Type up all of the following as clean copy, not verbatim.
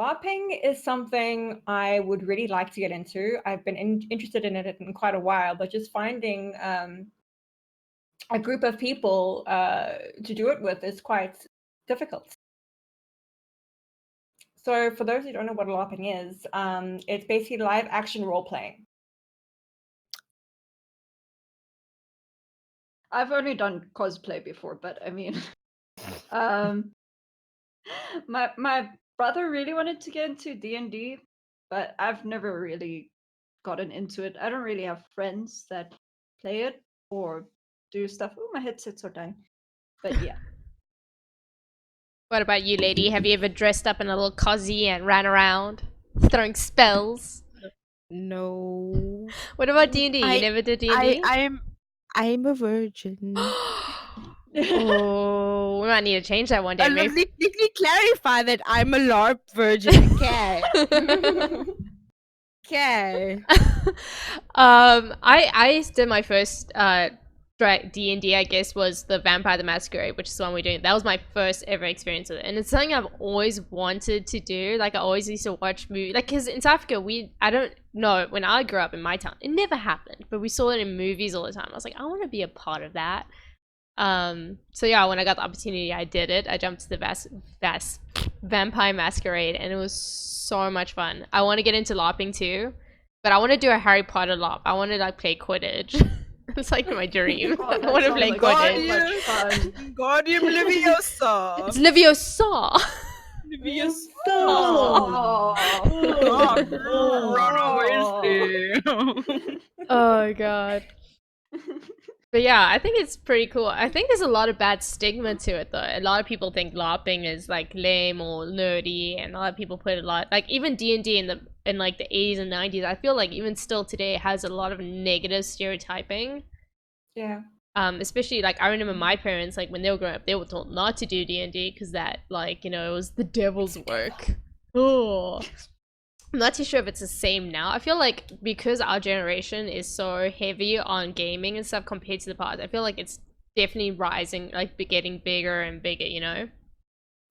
LARPing is something I would really like to get into. I've been interested in it in quite a while, but just finding a group of people to do it with is quite difficult. So for those who don't know what LARPing is, it's basically live action role playing. I've only done cosplay before, but I mean, um, my brother really wanted to get into D&D, but I've never really gotten into it. I don't really have friends that play it or do stuff. Oh, my headset's so dying. But yeah. What about you, lady? Have you ever dressed up in a little cozy and ran around throwing spells? No. What about D&D? You never did D&D? I'm a virgin. Oh, we might need to change that one day. Let me clarify that I'm a LARP virgin. Okay. Okay. I did my first D&D, I guess, was the Vampire the Masquerade, which is the one we're doing. That was my first ever experience with it, and it's something I've always wanted to do. Like, I always used to watch movies, like, because in South Africa, I don't know, when I grew up in my town, it never happened, but we saw it in movies all the time. I was like, I want to be a part of that. So yeah, when I got the opportunity, I did it. I jumped to the Vampire Masquerade, and it was so much fun. I want to get into LARPing too, but I want to do a Harry Potter LARP. I want to like play Quidditch. It's like my dream. Oh, I that want to sounds play like Quidditch. so much fun. Guardian Leviosa. It's Leviosa. Leviosa. Oh. Oh god. But yeah, I think it's pretty cool. I think there's a lot of bad stigma to it though. A lot of people think LARPing is like lame or nerdy, and a lot of people put a lot, like even D&D in like the 80s and 90s. I feel like even still today it has a lot of negative stereotyping. Yeah. Especially like I remember my parents, like when they were growing up, they were told not to do D&D because that, like, you know, it was the devil's work. Oh. I'm not too sure if it's the same now. I feel like because our generation is so heavy on gaming and stuff compared to the past, I feel like it's definitely rising, like getting bigger and bigger, you know?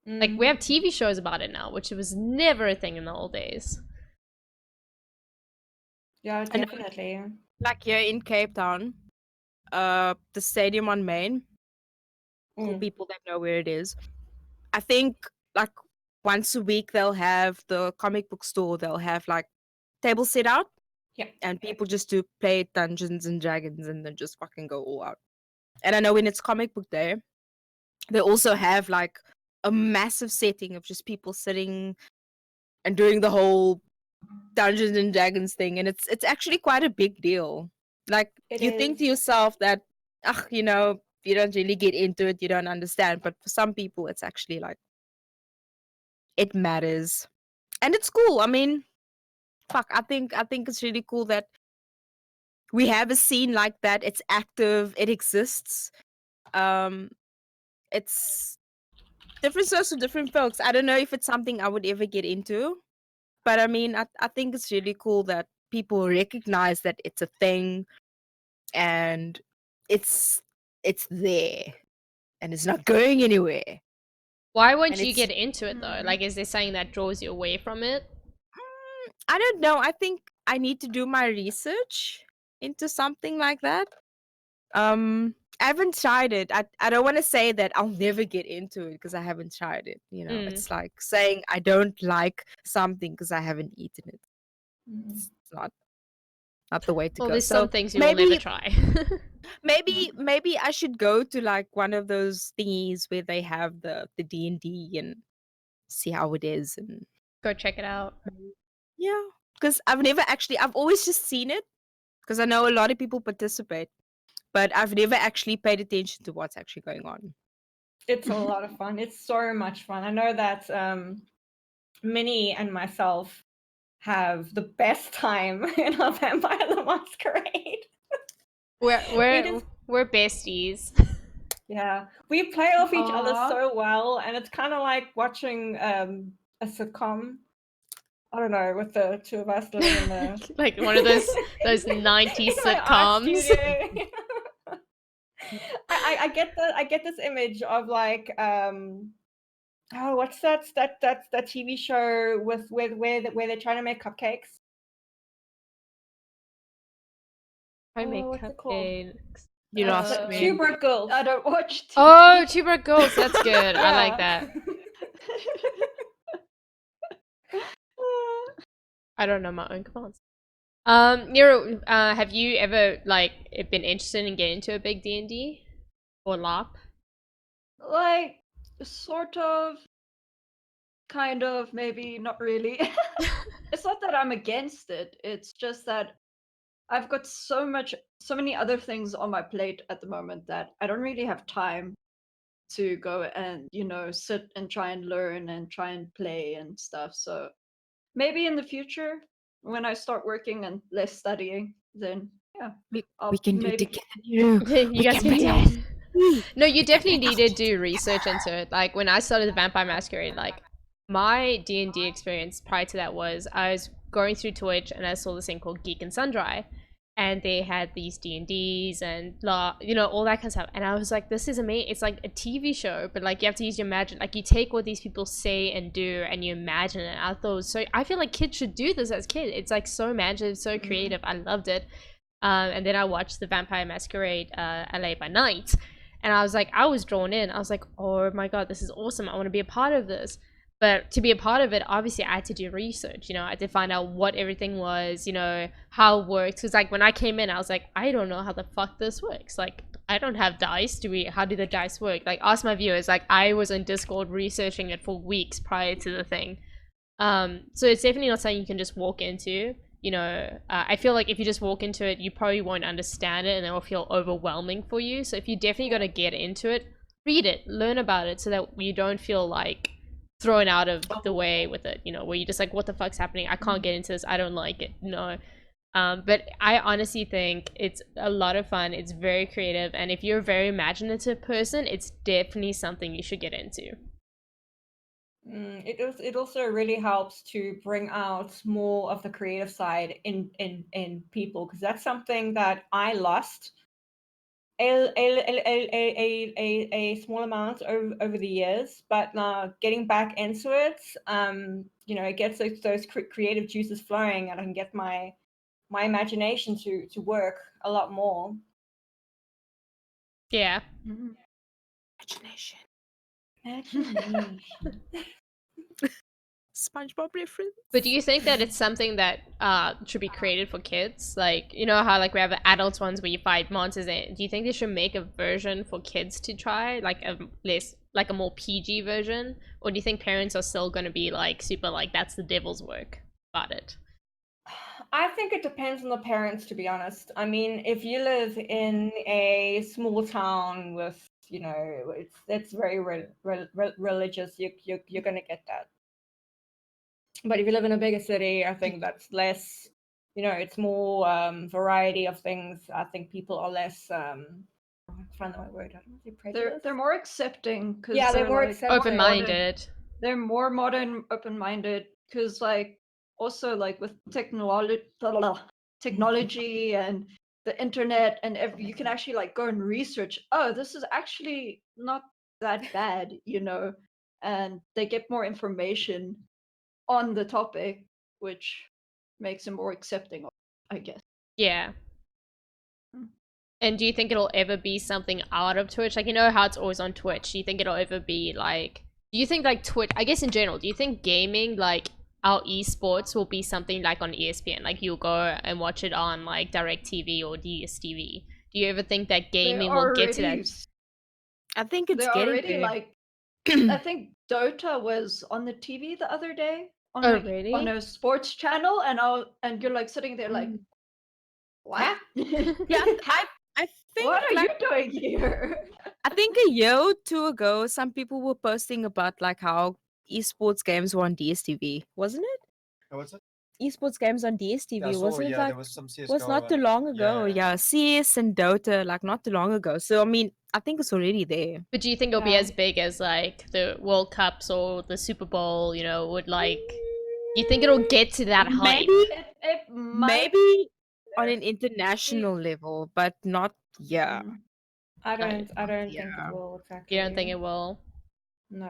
Like we have TV shows about it now, which was never a thing in the old days. Yeah, definitely. Like here in Cape Town, the stadium on Main, for people that know where it is, I think like once a week they'll have the comic book store, they'll have like tables set out. Yeah. And people just do play Dungeons and Dragons and then just fucking go all out. And I know when it's comic book day, they also have like a massive setting of just people sitting and doing the whole Dungeons and Dragons thing, and it's actually quite a big deal. Like you think to yourself that, you know, you don't really get into it, you don't understand, but for some people it's actually like it matters. And it's cool. I mean, fuck, I think it's really cool that we have a scene like that. It's active, it exists. It's different sorts of different folks. I don't know if it's something I would ever get into, but I mean, I think it's really cool that people recognize that it's a thing and it's there and it's not going anywhere. Why won't you get into it though? Like, is there something that draws you away from it? I don't know. I think I need to do my research into something like that. I haven't tried it. I don't want to say that I'll never get into it because I haven't tried it. You know, it's like saying I don't like something because I haven't eaten it. It's not the way to go. Well, there's So some things you will never try. maybe I should go to like one of those thingies where they have the D&D and see how it is and go check it out. Yeah, because I've always just seen it because I know a lot of people participate, but I've never actually paid attention to what's actually going on. It's a lot of fun. It's so much fun. I know that Minnie and myself have the best time in our Vampire the Masquerade. We're besties. Yeah, we play off each other so well, and it's kind of like watching a sitcom. I don't know, with the two of us living in the like one of those 90s sitcoms. I get this image of like Oh, what's that TV show with where they're trying to make cupcakes? I Oh, make what's it called? cupcakes. You lost The me. Two Broke Girls. I don't watch TV. Oh, Two Broke Girls. That's good. I like Yeah. that. I don't know my own commands. Nero, have you ever like been interested in getting into a big D&D or LARP? Like, sort of, kind of, maybe, not really. It's not that I'm against it. It's just that I've got so many other things on my plate at the moment that I don't really have time to go and, sit and try and learn and try and play and stuff. So maybe in the future, when I start working and less studying, then yeah, We I'll can do it maybe. together. You You guys can play do us. it. No, you definitely need to do research into it. Like when I started the Vampire Masquerade, like my D&D experience prior to that was I was going through Twitch and I saw this thing called Geek and Sundry, and they had these D&Ds and all that kind of stuff. And I was like, this is amazing. It's like a TV show, but like you have to use your imagine. Like you take what these people say and do and you imagine it. I thought it was so. I feel like kids should do this as kids. It's like so imaginative, so creative. I loved it. And then I watched the Vampire Masquerade LA by Night, and I was like, I was drawn in. I was like, oh my god, this is awesome. I want to be a part of this. But to be a part of it, obviously, I had to do research. I had to find out what everything was, how it works. Because like when I came in, I was like, I don't know how the fuck this works. Like, I don't have dice. How do the dice work? Like, ask my viewers. Like, I was on Discord researching it for weeks prior to the thing. So it's definitely not something you can just walk into. I feel like if you just walk into it, you probably won't understand it and it will feel overwhelming for you. So if you definitely got to get into it, read it, learn about it so that you don't feel like thrown out of the way with it, where you're just like, what the fuck's happening? I can't get into this. I don't like it. No. But I honestly think it's a lot of fun. It's very creative. And if you're a very imaginative person, it's definitely something you should get into. It also really helps to bring out more of the creative side in people, because that's something that I lost a small amount over the years, but now getting back into it, it gets those creative juices flowing, and I can get my imagination to work a lot more. Yeah. Imagination. SpongeBob reference. But do you think that it's something that should be created for kids? Like, how like we have the adult ones where you fight monsters. Do you think they should make a version for kids to try, like a more PG version, or do you think parents are still going to be like super like that's the devil's work about it? I think it depends on the parents, to be honest. I mean, if you live in a small town with, it's very religious, you're gonna get that. But if you live in a bigger city, I think that's less, it's more variety of things. I think people are less find the right word. I don't want to say prejudice. They're more accepting because Yeah, they're more like accepting. Open-minded. They're more modern, open-minded because like also like with technology and the internet and you can actually like go and research. Oh, this is actually not that bad, and they get more information on the topic, which makes them more accepting, I guess. Yeah. Mm. And do you think it'll ever be something out of Twitch? Like, how it's always on Twitch. Do you think it'll ever be like, do you think like Twitch, I guess in general, do you think gaming, like our esports will be something like on ESPN? Like you'll go and watch it on like DirecTV or DSTV. Do you ever think that gaming will get to that? I think it's They're getting already there. like, I think Dota was on the TV the other day on Oh, like really? on a sports channel, and you're like sitting there like, what? Yeah, I think What are like, you doing here? I think a year or two ago, some people were posting about like how esports games were on DSTV, wasn't it? Oh, what's it? Esports games on DSTV, Yeah, I saw, wasn't it? Like there was some CS:GO. was not too long ago. Yeah, CS and Dota, like not too long ago. So I mean, I think it's already there. But do you think it'll be as big as like the World Cups or the Super Bowl? Would like, you think it'll get to that hype? It might. Maybe on an international level, but not yeah. I don't think Yeah. it will, exactly. You don't think it will? No.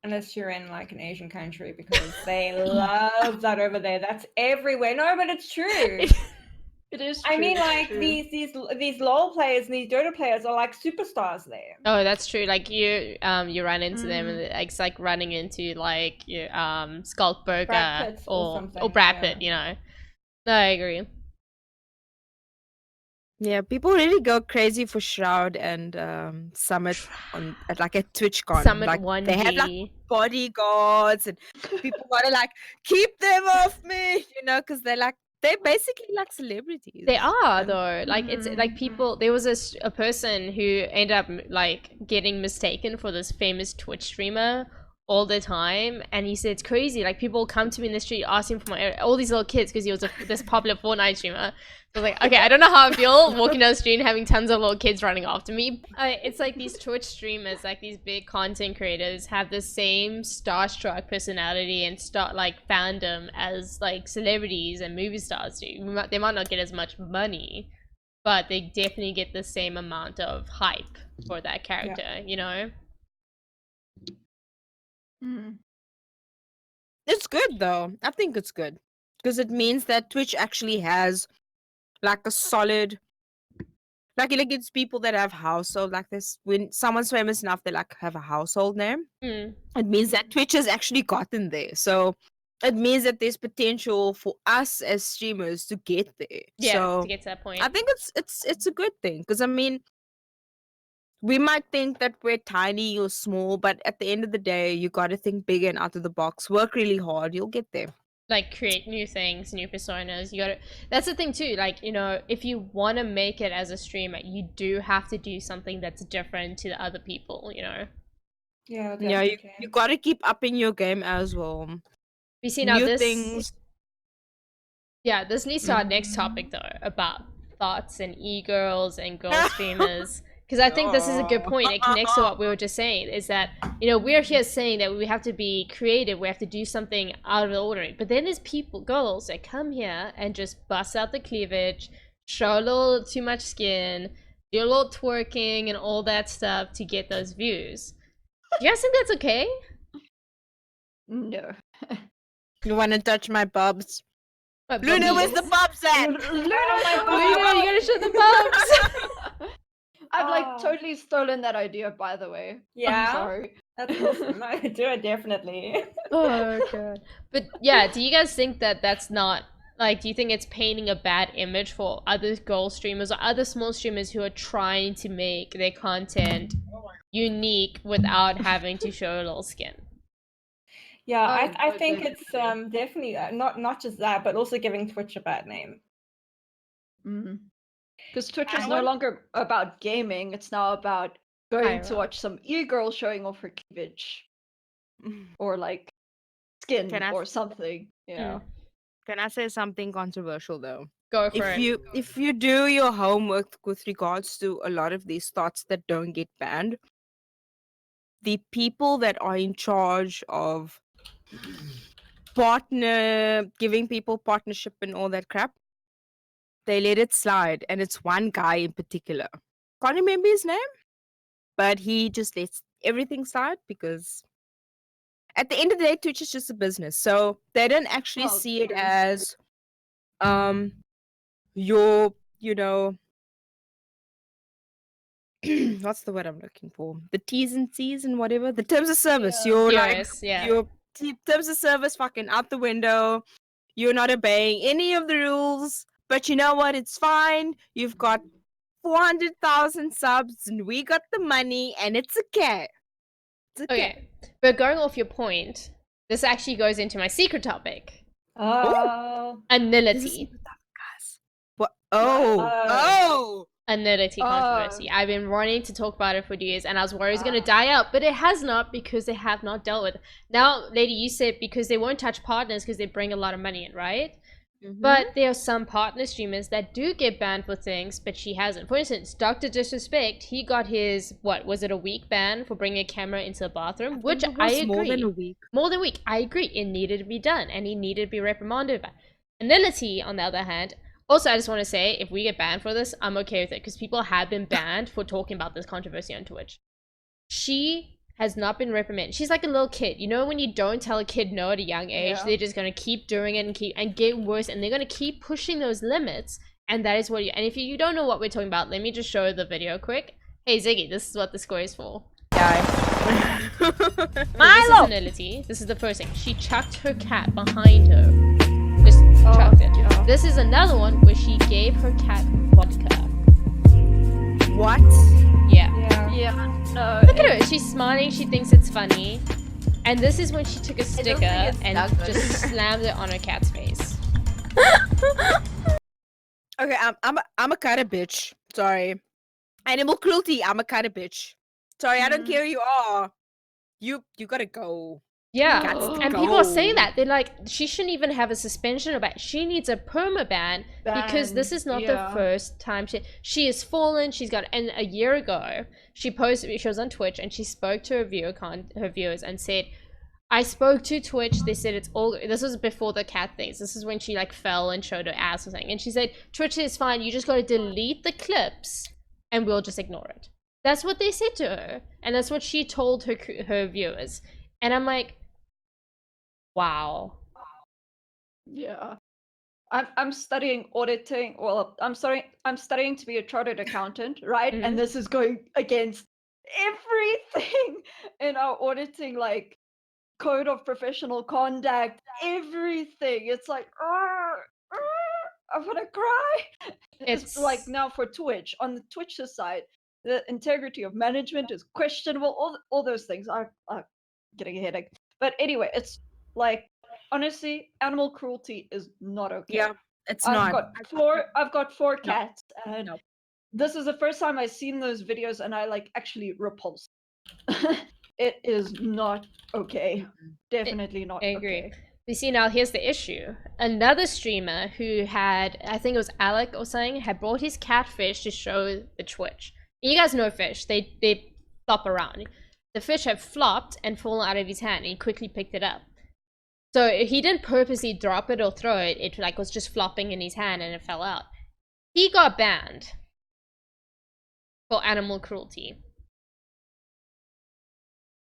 unless you're in like an Asian country, because they love that over there. That's everywhere. No, but it's true. It is true. I mean, it's like true. these LOL players and these Dota players are like superstars there. Oh, that's true. Like you run into them, and Mm. it's like running into like your Skulkburger Brad Pitt or or something, Brad yeah. Pitt. You know. No, I agree. Yeah, people really go crazy for Shroud and Summit on at like a TwitchCon. Summit Like 1G. they have like bodyguards and people want to like keep them off me, because they're basically like celebrities. They are And- though. Like it's like people. There was a person who ended up like getting mistaken for this famous Twitch streamer all the time, and he said it's crazy. Like people come to me in the street asking for all these little kids because he was this popular Fortnite streamer. So I was like, okay, I don't know how I feel walking down the street and having tons of little kids running after me. It's like these Twitch streamers, like these big content creators, have the same starstruck personality and fandom as like celebrities and movie stars do. They might not get as much money, but they definitely get the same amount of hype for that character, you know? Mm. It's good though. I think it's good because it means that Twitch actually has like a solid, like it's people that have household like this. When someone's famous enough, they like have a household name. Mm. It means that Twitch has actually gotten there. So it means that there's potential for us as streamers to get there. Yeah, So to get to that point. I think it's a good thing because I mean, we might think that we're tiny or small, but at the end of the day, you got to think bigger and out of the box. Work really hard, you'll get there. Like create new things, new personas. You gotta. That's the thing too. Like if you want to make it as a streamer, you do have to do something that's different to the other people. Yeah, Yeah, definitely. you got to keep upping your game as well. We see now New this. things. Yeah, this leads to our next topic though, about thoughts and e-girls and girl streamers. Because I think this is a good point. It connects to what we were just saying, is that, we're here saying that we have to be creative, we have to do something out of the ordinary. But then there's girls that come here and just bust out the cleavage, show a little too much skin, do a little twerking and all that stuff to get those views. Do you guys think that's okay? No. You want to touch my bubs? What, Luna, bubbies? where's the bubs at? Luna, Luna, you gotta show the bubs! I've like Oh. totally stolen that idea, by the way. Yeah? I'm sorry. That's awesome. I could do it definitely. Oh god. But yeah, do you guys think that that's not like, do you think it's painting a bad image for other girl streamers or other small streamers who are trying to make their content unique without having to show a little skin? Yeah, I I think it's definitely. definitely not just that, but also giving Twitch a bad name. Because Twitch is I no want- longer about gaming, it's now about going to Pyro. watch some e-girl showing off her cleavage. Or like skin Can I or something. Can I say something controversial though? Go for it. If you do your homework with regards to a lot of these thoughts that don't get banned, the people that are in charge of giving people partnership and all that crap, they let it slide, and it's one guy in particular. Can't remember his name, but he just lets everything slide because at the end of the day, Twitch is just a business, so they don't actually Well, see it true. as your what's the word I'm looking for? The T's and C's and whatever. The terms of service. Yeah. You're Yes, like yeah. your terms of service fucking out the window. You're not obeying any of the rules. But you know what? It's fine. You've got 400,000 subs and we got the money and it's okay. It's okay. Okay. But going off your point, this actually goes into my secret topic. Oh. Anility. What? Oh. Anility controversy. I've been wanting to talk about it for years, and I was worried it was going to die out, but it has not, because they have not dealt with it. Now, lady, you said because they won't touch partners because they bring a lot of money in, right? But there are some partner streamers that do get banned for things, but she hasn't. For instance, Dr. Disrespect, he got his, what, was it a week ban for bringing a camera into the bathroom? Which I agree. More than a week. More than a week. I agree. It needed to be done, and he needed to be reprimanded. Anility, on the other hand, also, I just want to say, if we get banned for this, I'm okay with it, because people have been banned for talking about this controversy on Twitch. She has not been reprimanded. She's like a little kid. You know when you don't tell a kid no at a young age, Yeah. they're just gonna keep doing it and get worse, and they're gonna keep pushing those limits. And that is what you. And if you don't know what we're talking about, let me just show the video quick. Hey Ziggy, this is what the score is for. Yeah. This is senility. This is the first thing. She chucked her cat behind her. Just chucked it. Yeah. This is another one where she gave her cat vodka. What? Yeah. Yeah. No. Look at her. She's smiling. She thinks it's funny. And this is when she took a don't sticker think it's and that good. just slammed it on her cat's face. Okay, I'm a kind of bitch. Sorry. Animal cruelty. I'm a kind of bitch. Sorry, I don't care who you are. You gotta go. Yeah, Cats to and people are saying go. that. They're like, she shouldn't even have a suspension or ban. She needs a permaban because this Ban, is not the yeah. first time she has fallen. She's got, and a year ago, she was on Twitch and she spoke to her viewers and said, I spoke to Twitch, they said it's all, this was before the cat things, this is when she like fell and showed her ass or something, and she said, Twitch is fine, you just gotta delete the clips and we'll just ignore it. That's what they said to her, and that's what she told her viewers. And I'm like, wow. Yeah. I'm studying auditing. Well, I'm studying to be a chartered accountant, right? Mhm. And this is going against everything in our auditing, like code of professional conduct, everything. It's like, I'm gonna cry. It's like now for Twitch, on the Twitch side, the integrity of management is questionable. All those things are getting a headache. But anyway, it's like, honestly, animal cruelty is not okay. Yeah, it's I've not. got four No. cats, and No. this is the first time I've seen those videos, and I like actually repulsed. It is not okay. Definitely not I agree. okay. You see, now here's the issue. Another streamer who had, I think it was Alec or something, had brought his catfish to show the Twitch. You guys know fish, they flop around. The fish had flopped and fallen out of his hand, and he quickly picked it up. So he didn't purposely drop it or throw it, it like was just flopping in his hand and it fell out. He got banned for animal cruelty.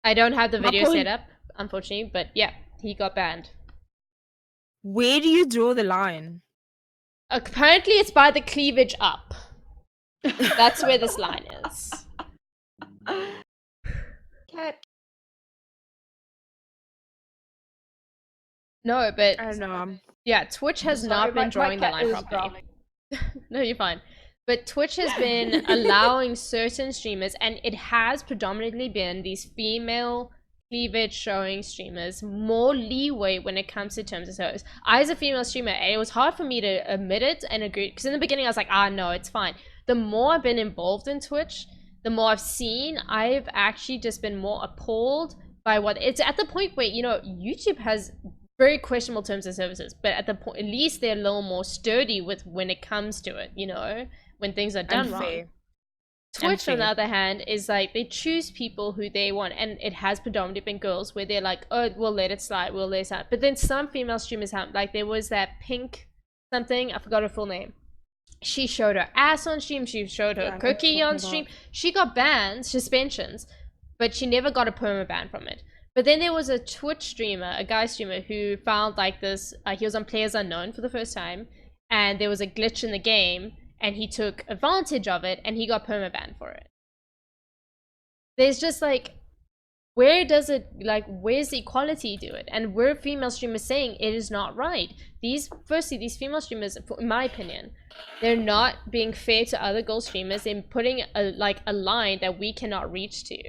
I don't have the video set up, unfortunately, but yeah, he got banned. Where do you draw the line? Apparently it's by the cleavage up. That's where this line is. Cat. No, but I don't know. yeah, Twitch has Sorry, not been my drawing the cat line is properly. growling. No, you're fine. But Twitch has been allowing certain streamers, and it has predominantly been these female cleavage showing streamers, more leeway when it comes to terms of service. I, as a female streamer, it was hard for me to admit it and agree, because in the beginning I was like, no, it's fine. The more I've been involved in Twitch, the more I've seen, I've actually just been more appalled by what it's at the point where, you know, YouTube has very questionable terms of services, but at the point, at least they're a little more sturdy with when it comes to it, you know, when things are done wrong. Twitch, on the other hand, is like they choose people who they want, and it has predominantly been girls where they're like, oh, we'll let it slide, we'll let it slide. But then some female streamers have, like there was that Pink something, I forgot her full name. She showed her ass on stream, she showed her cookie on stream. She got bans, suspensions, but she never got a permaban from it. But then there was a Twitch streamer, a guy streamer, who found like this, he was on Players Unknown for the first time, and there was a glitch in the game, and he took advantage of it, and he got permaban for it. There's just like, where does it, like, where's the equality to it? And we're female streamers saying it is not right. These female streamers, in my opinion, they're not being fair to other girl streamers. They're putting a line that we cannot reach to.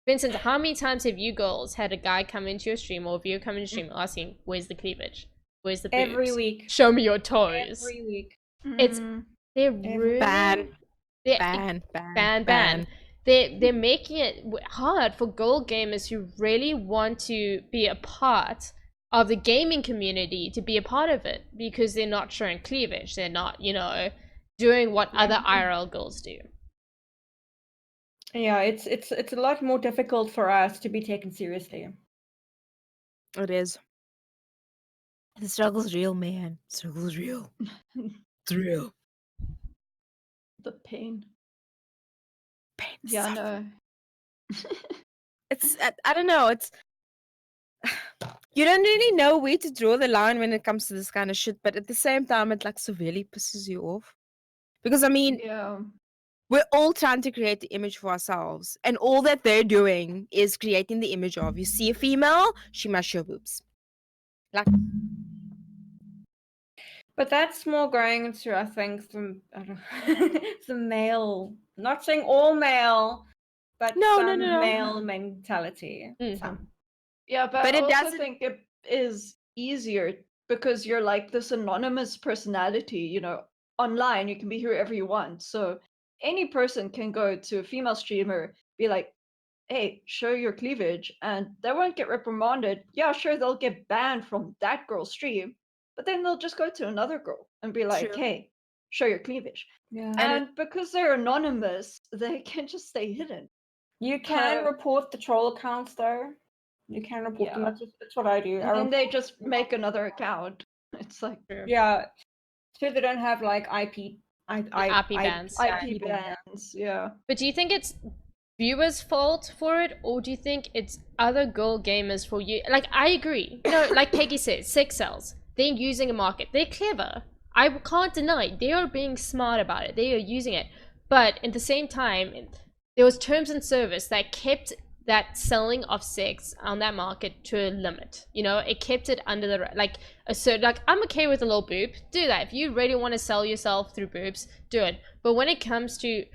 For instance, how many times have you girls had a guy come into your stream or a viewer come into your stream asking, where's the cleavage? Where's the boobs? Every week. Show me your toes. Every week. It's, they're really... Ban. They're making it hard for girl gamers who really want to be a part of the gaming community to be a part of it, because they're not showing cleavage. They're not, you know, doing what other IRL girls do. Yeah, it's a lot more difficult for us to be taken seriously. It is. The struggle's real, man. The struggle's real. It's real. The pain. Pain. Yeah, no. I don't know. It's you don't really know where to draw the line when it comes to this kind of shit, but at the same time, it like severely pisses you off because I mean, Yeah. we're all trying to create the image for ourselves, and all that they're doing is creating the image of you see a female, she must show boobs. Like, But that's more going into, I think, I don't know, the male. Not saying all male, but No. some male mentality. Mhm. Some. Yeah, but But I it also doesn't- think it is easier because you're like this anonymous personality, you know, online. You can be whoever you want. So any person can go to a female streamer, be like, hey, show your cleavage, and they won't get reprimanded. Yeah, sure, they'll get banned from that girl's stream, but then they'll just go to another girl and be like, True. hey, show your cleavage. Yeah. And because they're anonymous, they can just stay hidden. You can Uh, report the troll accounts though. You can report them. Yeah. That's what I do. And then they just make another account. It's like Yeah. So they don't have like IP bans. IP bans, yeah. But do you think it's viewers' fault for it, or do you think it's other girl gamers for you? Like, I agree. You know, like Peggy said, sex sells. They're using a market. They're clever. I can't deny they are being smart about it. They are using it. But at the same time, there was terms and service that kept that selling of sex on that market to a limit. You know, it kept it under the like a certain like I'm okay with a little boob. Do that. If you really want to sell yourself through boobs, do it. But when it comes to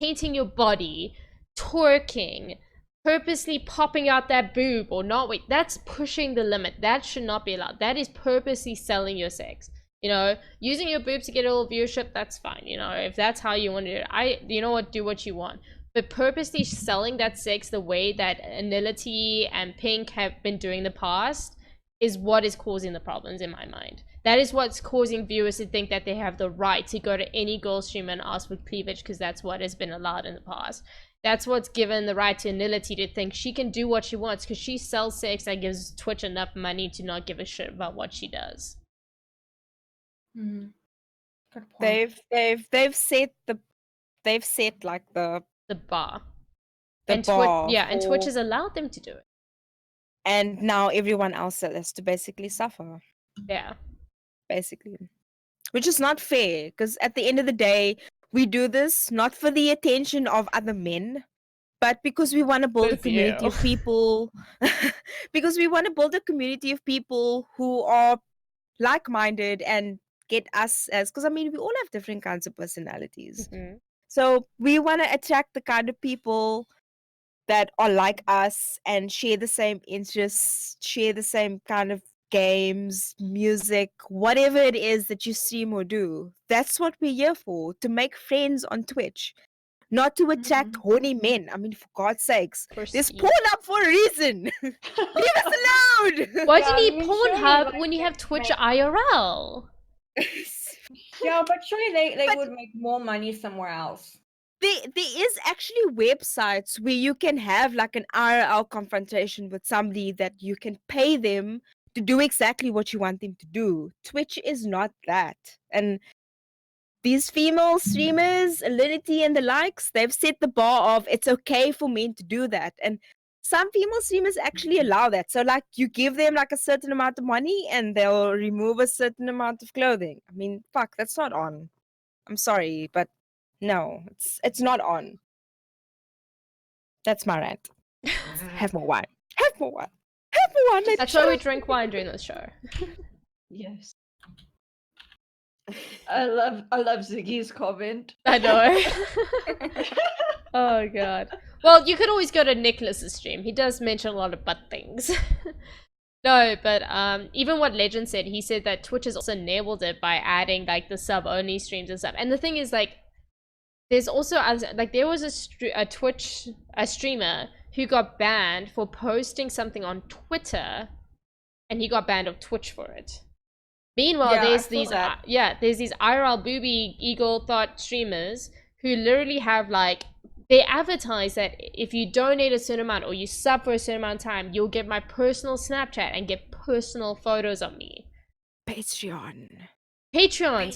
painting your body, twerking, purposely popping out that boob or not, wait, that's pushing the limit. That should not be allowed. That is purposely selling your sex. You know, using your boobs to get a little viewership, that's fine. You know, if that's how you want to do it, you know what, do what you want. But purposely selling that sex the way that Anility and Pink have been doing in the past is what is causing the problems in my mind. That is what's causing viewers to think that they have the right to go to any girl streamer and ask for cleavage because that's what has been allowed in the past. That's what's given the right to Anility to think she can do what she wants because she sells sex that gives Twitch enough money to not give a shit about what she does. Mm. Good point. they've set like the bar. the bar. And Twitch has allowed them to do it. And now everyone else has to basically suffer. Yeah. Basically. Which is not fair, because at the end of the day, we do this not for the attention of other men, but because we want to build a community of people. Because we want to build a community of people who are like-minded and get us as, because I mean, we all have different kinds of personalities. Mm-hmm. So we want to attract the kind of people that are like us and share the same interests, share the same kind of games, music, whatever it is that you stream or do. That's what we're here for, to make friends on Twitch, not to attract horny men. I mean, for God's sakes, there's porn up for a reason. Leave us alone. Why do you need surely, Pornhub like, when you have Twitch make- IRL? Yeah, but surely they But- would make more money somewhere else. There is actually websites where you can have like an IRL confrontation with somebody that you can pay them to do exactly what you want them to do. Twitch is not that. And these female streamers, Alinity and the likes, they've set the bar of it's okay for men to do that. And some female streamers actually allow that. So like you give them like a certain amount of money and they'll remove a certain amount of clothing. I mean, fuck, that's not on. I'm sorry, but no, it's not on. That's my rant. Have more wine. Have more wine. Have more wine. That's why we drink wine during this show. Yes. I love Ziggy's comment. I know. Oh god. Well, you could always go to Nicholas's stream. He does mention a lot of butt things. No, but even what Legend said, he said that Twitch has also enabled it by adding like the sub-only streams and stuff. And the thing is, like, there's also like there was a streamer who got banned for posting something on Twitter, and he got banned of Twitch for it. Meanwhile, Yeah, there's I saw there's these IRL booby eagle thought streamers who literally have like, they advertise that if you donate a certain amount or you sub for a certain amount of time, you'll get my personal Snapchat and get personal photos of me. Patreons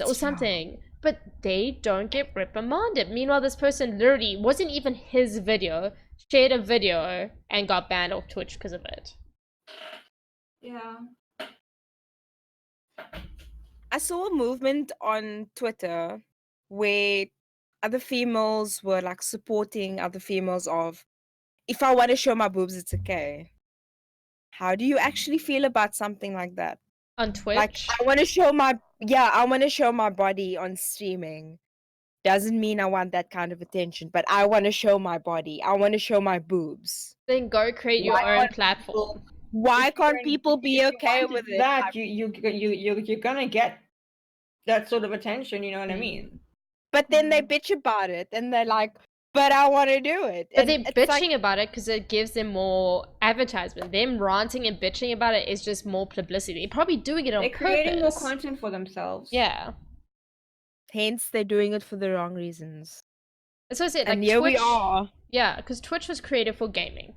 Or something. But they don't get reprimanded. Meanwhile, this person literally wasn't even his video. shared a video and got banned off Twitch because of it. Yeah. I saw a movement on Twitter where other females were like supporting other females of, if I want to show my boobs, it's okay. How do you actually feel about something like that? On Twitch? Like, I want to show my body on streaming. Doesn't mean I want that kind of attention, but I want to show my body. I want to show my boobs. Then go create your Why own can't platform. Why If you're can't in- people if be you okay wanted with it? that? You're gonna get that sort of attention. You know what I mean? But then they bitch about it, and they're like, "But I want to do it." But And they're it's bitching like, about it because it gives them more advertisement. Them ranting and bitching about it is just more publicity. They're probably doing it on They're creating more purpose. content for themselves. Yeah. hence they're doing it for the wrong reasons. That's what I said. Like And here Twitch, we are. Yeah, because Twitch was created for gaming.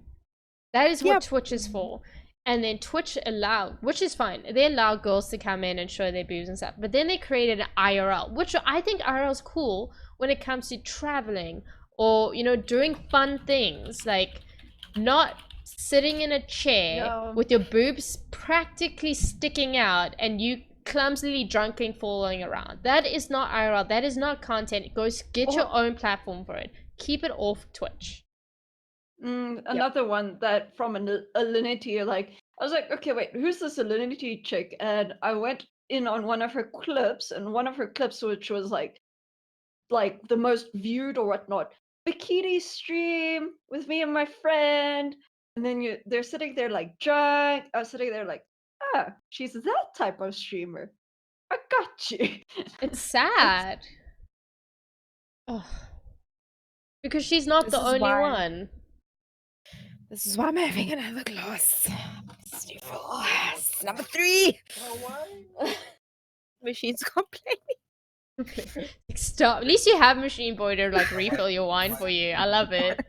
That is what Twitch is for. And then Twitch allowed, which is fine, they allow girls to come in and show their boobs and stuff. But then they created an IRL, which I think IRL is cool when it comes to traveling or, you know, doing fun things. Like, not sitting in a chair No. with your boobs practically sticking out and you clumsily drunken falling around. That is not IRL. That is not content. Go get your own platform for it. Keep it off Twitch. Another one that from an Alinity, like I was like, okay, wait, who's this Alinity chick? And I went in on one of her clips, and one of her clips, which was like the most viewed or whatnot, bikini stream with me and my friend, and then they're sitting there like drunk. I was sitting there like, she's that type of streamer. I got you. It's sad. Ugh. Because she's not This the is only why- one. This is why I'm having another glass. Number 3. Machine's complaining. Stop. At least you have Machine Boy to like refill your wine for you. I love it.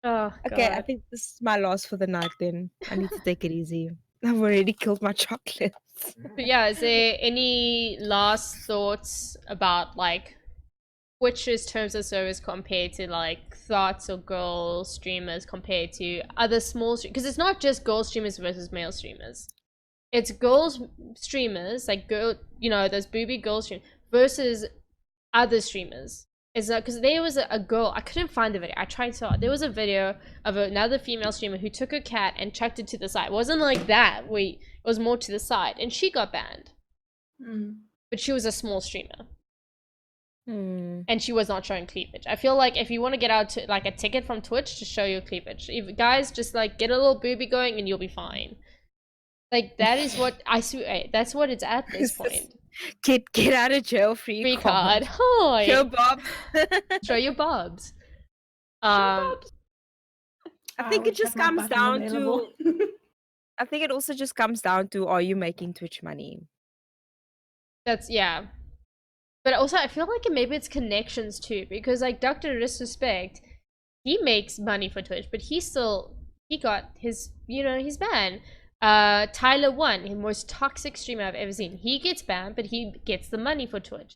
Oh, Okay, God. I think this is my last for the night then. I need to take it easy. I've already killed my chocolates. But yeah, is there any last thoughts about like Twitch's terms of service compared to like Thots or girl streamers compared to other small because it's not just girl streamers versus male streamers. It's girls streamers, like girl, you know, those booby girl streamers versus other streamers. It's not because there was a girl, I couldn't find the video. I tried so hard. There was a video of another female streamer who took a cat and chucked it to the side. It wasn't like that. It was more to the side, and she got banned. But she was a small streamer. And she was not showing cleavage. I feel like if you want to get out to like a ticket from Twitch to show your cleavage, if guys just like get a little booby going and you'll be fine. Like that is what I swear. That's what it's at this point. Get out of jail free card. Hi. Show Bob. Show your bobs. I think it just comes down to. I think it also just comes down to: are you making Twitch money? That's yeah. But also, I feel like maybe it's connections too, because like Dr. Disrespect, he makes money for Twitch, but he got his, you know, his ban. Tyler One, the most toxic streamer I've ever seen. He gets banned, but he gets the money for Twitch.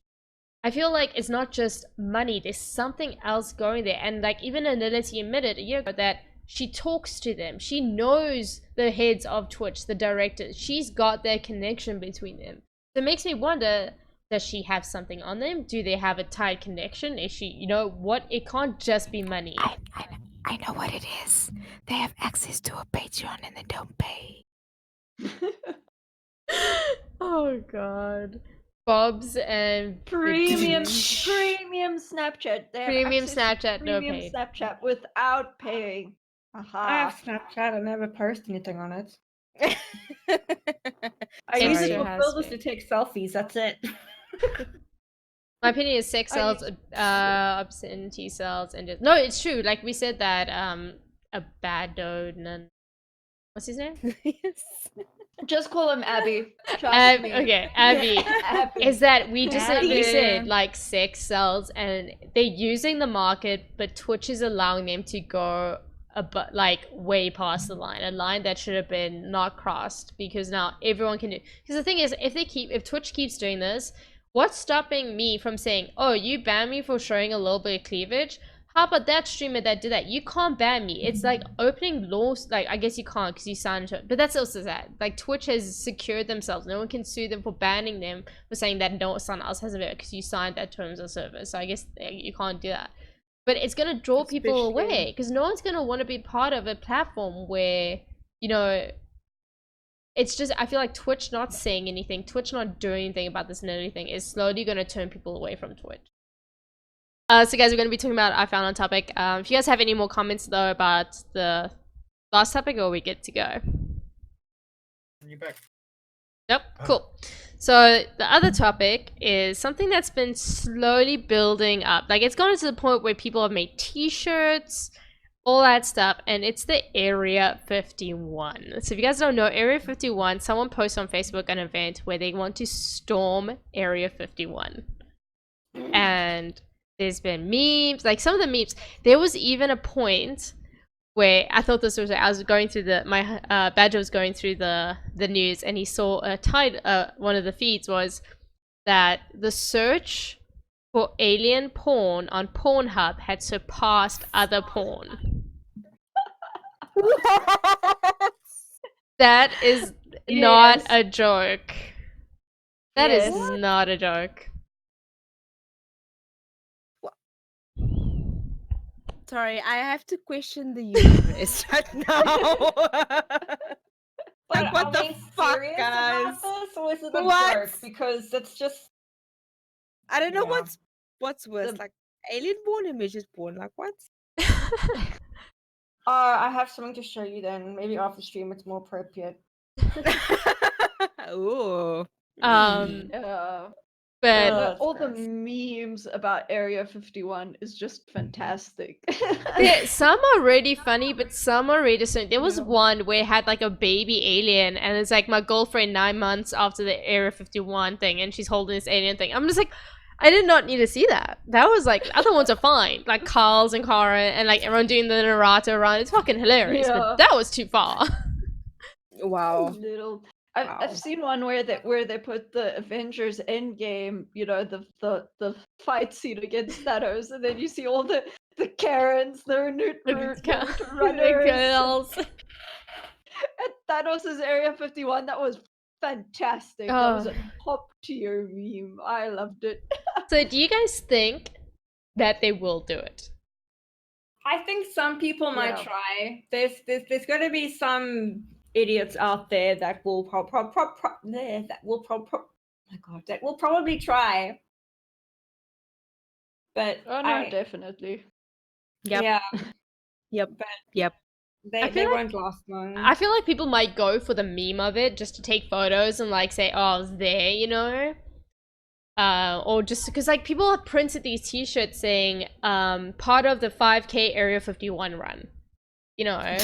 I feel like it's not just money. There's something else going there, and like even Anility admitted a year ago that she talks to them. She knows the heads of Twitch, the directors. She's got that connection between them. So it makes me wonder. Does she have something on them? Do they have a tight connection? Is she, you know, what? It can't just be money. I know what it is. They have access to a Patreon and they don't pay. Oh God, Bobs and Premium Snapchat. They have Premium access to Snapchat, no premium paid. Snapchat without paying. I have Snapchat. I never post anything on it. I Sorry, use it for has filters to been. take selfies. That's it. My opinion is sex sells, obscenity sells, and just no, it's true. Like we said that a bad none. What's his name? Yes. Just call him Abby. Trust me. Okay, Abby. Abby. Is that we just said, we Abby. said like sex sells, and they're using the market, but Twitch is allowing them to go like way past the line, a line that should have been not crossed, because now everyone can do. Because the thing is, if Twitch keeps doing this, what's stopping me from saying, oh, you banned me for showing a little bit of cleavage? how about that streamer that did that? You can't ban me. It's like opening laws. Like, I guess you can't because you signed into it. But that's also sad. Like, Twitch has secured themselves. No one can sue them for banning them for saying that no someone else has it because you signed that terms of service. So I guess you can't do that. But it's going to draw people away because no one's going to want to be part of a platform where, you know, it's just, I feel like Twitch not saying anything, Twitch not doing anything about this and anything is slowly going to turn people away from Twitch. So guys, we're going to be talking about I Found on Topic. If you guys have any more comments though about the last topic, or we get to go? You back? Yep, cool. So the other topic is something that's been slowly building up. Like, it's gotten to the point where people have made t-shirts, all that stuff, and it's the Area 51. So if you guys don't know, Area 51, someone posted on Facebook an event where they want to storm Area 51. And there's been memes, like some of the memes. There was even a point where I thought this was, I was going through Badger was going through the news, and he saw one of the feeds was that the search for alien porn on Pornhub had surpassed other porn. That is not a joke. That is not a joke. Sorry, I have to question the universe right now. But what are the they fuck, serious guys? about this, or is it a What? joke? Because it's just, I don't know Yeah. what's worse, like alien porn and midget porn. Like what? I have something to show you then. Maybe off the stream it's more appropriate. Ooh. But all the memes about Area 51 is just fantastic. some are really funny, but some are really so. There was one where it had like a baby alien, and it's like my girlfriend 9 months after the Area 51 thing, and she's holding this alien thing. I'm just like, I did not need to see that. That was like, other ones are fine, like Carl's and Cara, and like everyone doing the Naruto run. It's fucking hilarious, but that was too far. Wow. I've seen one where they put the Avengers Endgame, you know, the fight scene against Thanos, and then you see all the Karens, the Naruto runners, girls. and Thanos' Area 51. That was fantastic. That was a top tier meme. I loved it. So do you guys think that they will do it? I think some people might try. There's going to be some idiots out there that will that will probably try. But definitely. Yep. Yeah. Yep. But yep. They won't last long. I feel like people might go for the meme of it just to take photos and like say, oh, I was there, you know? Or just because like people have printed these t-shirts saying part of the 5K Area 51 run, you know.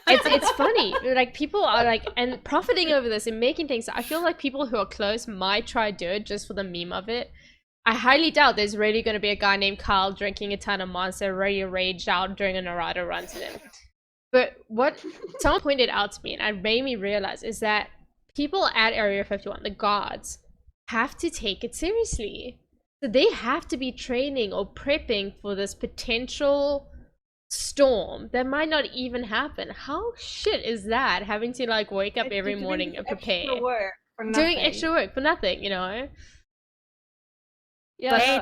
It's funny, like people are like and profiting over this and making things. I feel like people who are close might try to do it just for the meme of it. I highly doubt there's really going to be a guy named Carl drinking a ton of Monster really raged out during a Naruto run to them. But what someone pointed out to me and it made me realize is that people at Area 51, the guards, have to take it seriously. So they have to be training or prepping for this potential storm that might not even happen. How shit is that, having to like wake up every morning and prepare? Doing extra work for nothing, you know? Like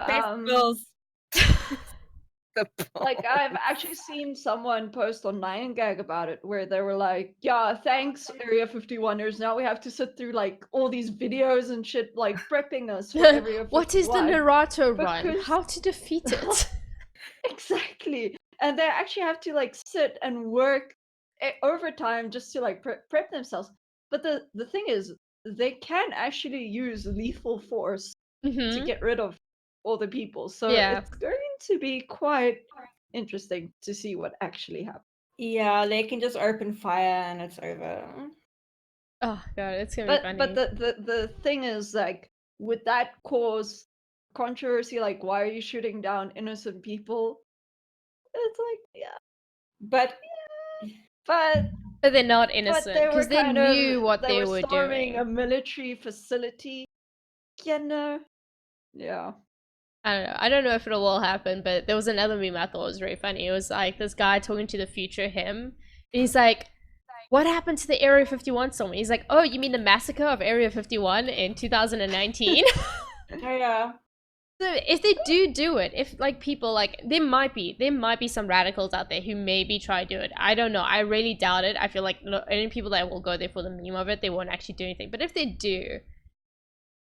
I've actually seen someone post on 9gag about it where they were like, yeah, thanks Area 51ers, now we have to sit through like all these videos and shit like prepping us for Area 51. What is the Naruto run? How to defeat it? Exactly. And they actually have to like sit and work overtime just to like prep themselves. But the thing is, they can actually use lethal force to get rid of all the people. So it's going to be quite interesting to see what actually happens. Yeah, they can just open fire and it's over. Oh god, it's gonna be funny. But the thing is, like, would that cause controversy? Like, why are you shooting down innocent people? It's like, but they're not innocent because they knew what they were storming doing. A military facility, you know. Yeah. I don't know. I don't know if it'll all happen, but there was another meme I thought was very funny. It was like this guy talking to the future him, and he's like, "What happened to the Area 51 song?" He's like, "Oh, you mean the massacre of Area 51 in 2019?" Oh, yeah. So if they do it, if like people like there might be some radicals out there who maybe try to do it. I don't know. I really doubt it. I feel like only people that will go there for the meme of it, they won't actually do anything. But if they do,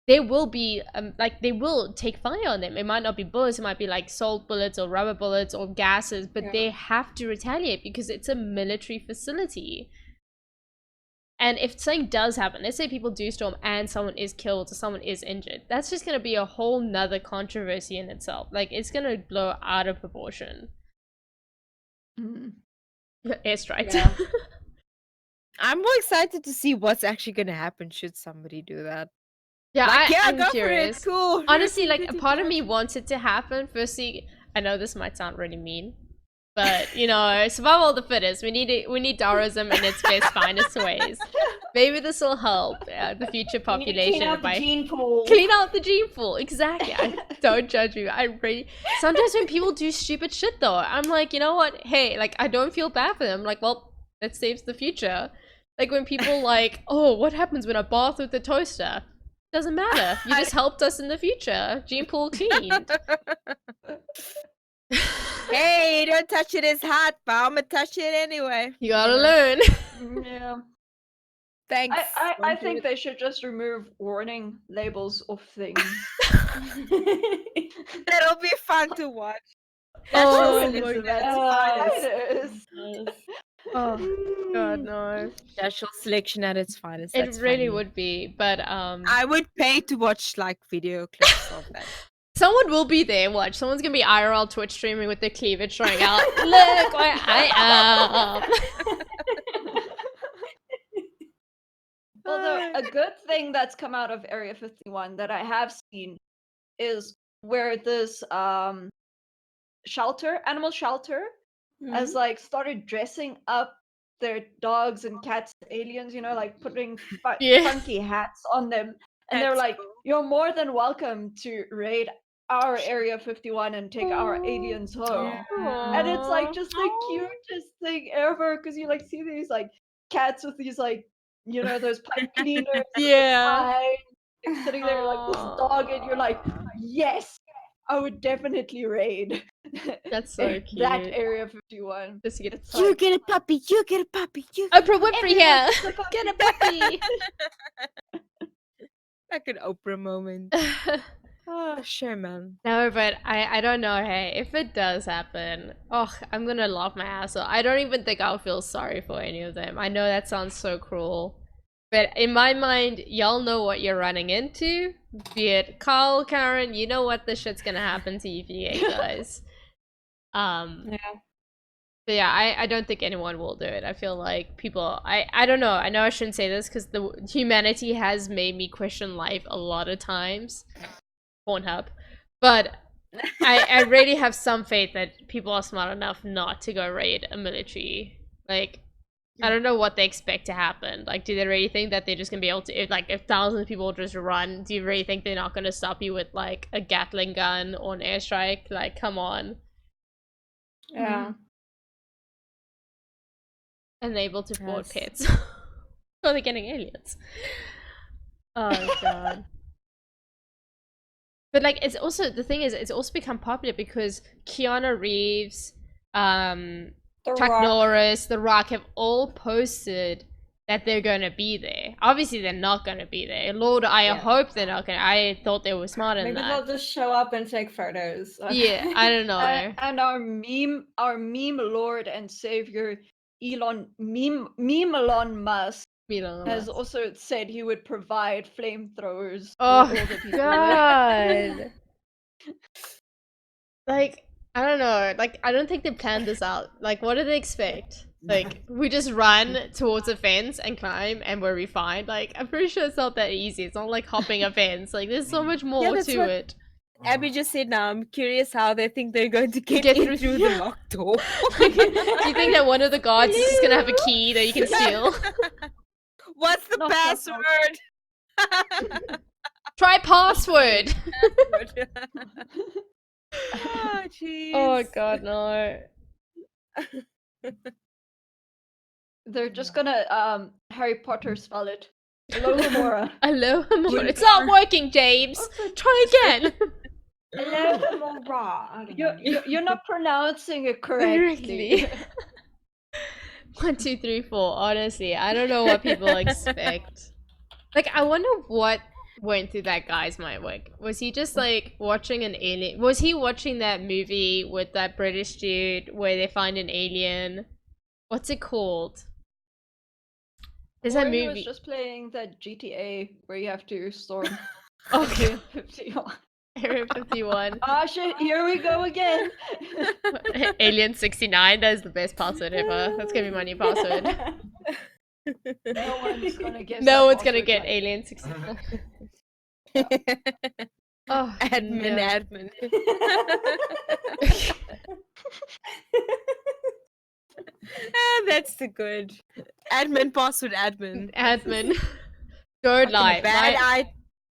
there will be like they will take fire on them. It might not be bullets, it might be like salt bullets or rubber bullets or gases, but they have to retaliate because it's a military facility. And if something does happen, let's say people do storm and someone is killed or someone is injured, that's just gonna be a whole nother controversy in itself. Like it's gonna blow out of proportion. Airstrikes. Yeah. I'm more excited to see what's actually gonna happen should somebody do that. Yeah, Like, I'm go curious. for it. Cool. Honestly, like a part of me wants it to happen. Firstly, I know this might sound really mean, but you know, survival of the fittest. We need Taoism in its best, finest ways. Maybe this will help the future population. Clean out the gene pool. Clean out the gene pool. Exactly. Don't judge me. I really. Sometimes when people do stupid shit, though, I'm like, you know what? Hey, like I don't feel bad for them. Like, well, that saves the future. Like when people like, oh, what happens when I bath with the toaster? Doesn't matter. You just helped us in the future. Gene pool cleaned. Hey, don't touch it, it's hot, but I'm gonna touch it anyway. You gotta learn. Yeah. Thanks. I think they should just remove warning labels of things. That'll be fun to watch. Oh That's my just God. It is. Oh God, no. natural selection at its finest. It That's really funny. would be, but I would pay to watch like video clips of that. someone will be there. Watch, someone's gonna be IRL Twitch streaming with their cleavage showing out. Look where I am. Although a good thing that's come out of Area 51 that I have seen is where this animal shelter has like started dressing up their dogs and cats aliens, you know, like putting Yeah. funky hats on them, and they're That's like, cool. you're more than welcome to raid our Area 51 and take our aliens home. And it's like just the cutest thing ever, because you like see these like cats with these like, you know, those pipe cleaners Yeah. like, sitting there like this dog, and you're like, yes, I would definitely raid That's so cute. that Area 51. Just to get It's You like, get a puppy. You get a puppy. You Oprah Winfrey here. Everyone gets a Get a puppy. like an Oprah moment. Oh, sure, man. No, but I don't know. Hey, if it does happen, oh, I'm gonna laugh my ass off. I don't even think I'll feel sorry for any of them. I know that sounds so cruel, but in my mind, y'all know what you're running into. Be it Carl, Karen, you know what the shit's gonna happen to you if you get guys. Yeah. But yeah, I don't think anyone will do it. I feel like people, I don't know. I know I shouldn't say this because the humanity has made me question life a lot of times. Pornhub, but I really have some faith that people are smart enough not to go raid a military. Like, I don't know what they expect to happen. Like, do they really think that they're just gonna be able to, if thousands of people just run, do you really think they're not gonna stop you with like a Gatling gun or an airstrike? Like, come on. Yeah. Unable to board Yes. pets. So they're getting aliens. Oh god. But like, it's also, the thing is, it's also become popular because Keanu Reeves, The Chuck Rock. Norris, The Rock have all posted that they're gonna be there. Obviously, they're not gonna be there. Lord, I hope they're not gonna. I thought they were smarter than Maybe that. they'll just show up and take photos. Yeah, I don't know. And our meme lord and savior Elon Musk has also said he would provide flamethrowers for all Oh the people. god. Like, I don't know. Like, I don't think they planned this out. Like, what do they expect? Like, we just run towards a fence and climb and we're fine. Like, I'm pretty sure it's not that easy. It's not like hopping a fence. Like, there's so much more that's to what- it. Abby just said now, I'm curious how they think they're going to get Get in through- through yeah. the locked door. Do you think that one of the guards is just gonna have a key that you can steal? What's the Knock, knock, knock. password? Try password. Oh, jeez. Oh god, no. They're just gonna Harry Potter spell it. Alohomora. Aloha. It's not working, James. Try again. Alohomora. I don't know. You're not pronouncing it correctly. Correctly. 1, 2, 3, 4. Honestly, I don't know what people expect. Like, I wonder what went through that guy's mind. Like, was he just like watching an alien? Was he watching that movie with that British dude where they find an alien? What's it called? There's Or that he was movie. just playing that GTA where you have to storm Okay. Area 51. Area 51. Ah shit, here we go again. Alien 69. That is the best password ever. That's gonna be my new password. No one's gonna guess. No that one's gonna password get right. Alien 69. Oh, admin. That's the good. Admin password admin. Admin. Third life. Bad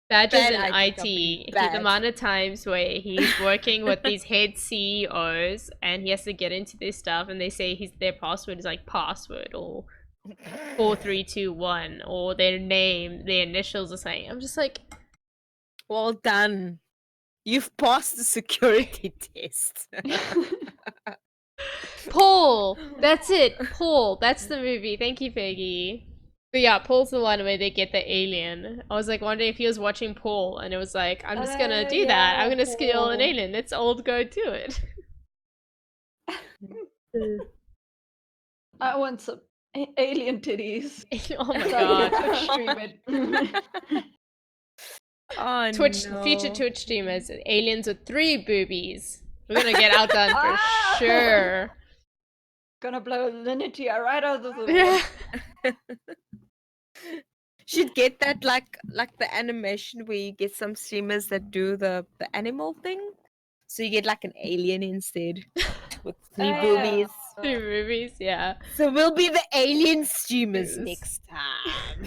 Badges bad in IT IT. company. The Bad. amount of times where he's working with these head CEOs and he has to get into this stuff and they say their password is like password or 4321 or their name, their initials or something. I'm just like, Well done. You've passed the security test. Paul! That's it! Paul! That's the movie. Thank you, Peggy. But yeah, Paul's the one where they get the alien. I was like wondering if he was watching Paul and it was like, I'm just gonna do that. I'm gonna steal an Paul. alien. Let's all go do it. I want some alien titties. Oh my So I god. can Twitch stream it. Oh, Twitch, no. future Twitch streamers, aliens with 3 boobies. We're gonna get outdone for Ah! sure. Gonna blow Linitia right out of the Yeah. water. Should get that like the animation where you get some streamers that do the animal thing. So you get like an alien instead with 3 Yeah. boobies. 3 movies, yeah. So we'll be the alien streamers Yes. next time.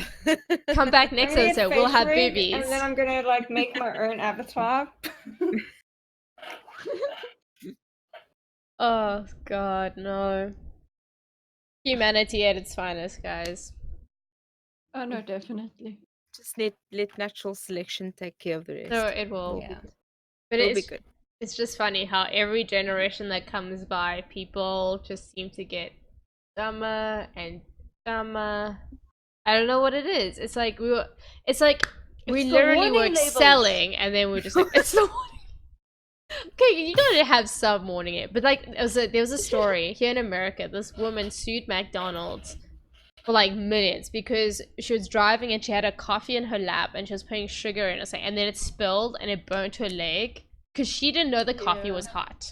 Come back I'm next gonna get episode, we'll face have rig, boobies. and then I'm gonna like make my own avatar. Oh god, no. Humanity at its finest, guys. Oh no, definitely. Just let natural selection take care of the rest. No, it will. Yeah. But It'll be it's good. it's just funny how every generation that comes by, people just seem to get dumber and dumber. I don't know what it is. It's like we It's the literally were warning labels. excelling and then we're just like, it's the warning. Okay, you gotta have some warning it. But like there was a story here in America, this woman sued McDonald's for like millions because she was driving and she had a coffee in her lap and she was putting sugar in it and then it spilled and it burnt her leg because she didn't know the coffee was hot.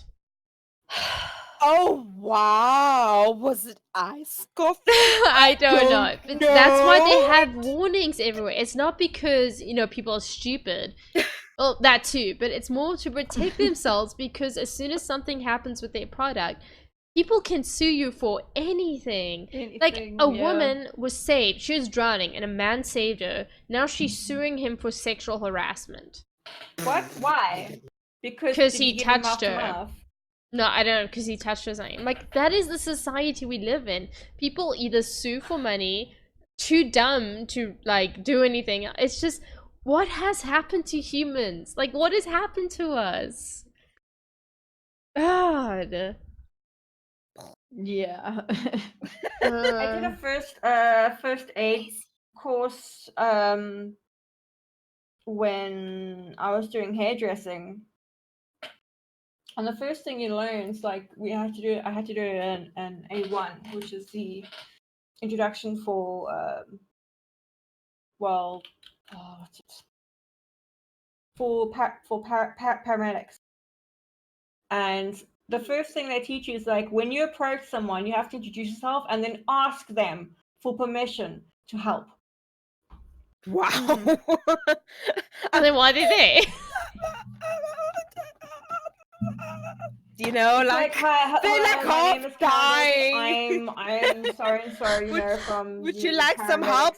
Oh wow! Was it ice coffee? I don't know. But know. that's why they have warnings everywhere. It's not because, people are stupid. Well, that too. But it's more to protect themselves because as soon as something happens with their product, people can sue you for anything. Like, a woman was saved. She was drowning and a man saved her. Now she's suing him for sexual harassment. What? Why? Because 'Cause did he give him touched her. mouth-to-mouth? No, I don't know, because he touched her or something. Like, that is the society we live in. People either sue for money, too dumb to, like, do anything. It's just, what has happened to humans? Like, what has happened to us? God. Yeah. I did a first aid course when I was doing hairdressing. And the first thing you learn is like I had to do an A1, which is the introduction for what's it? For paramedics. And the first thing they teach you is like when you approach someone, you have to introduce yourself and then ask them for permission to help. Wow! And then why are they there? Like hi, they're hello, like my half name is dying. I'm sorry, from Would the you like some help?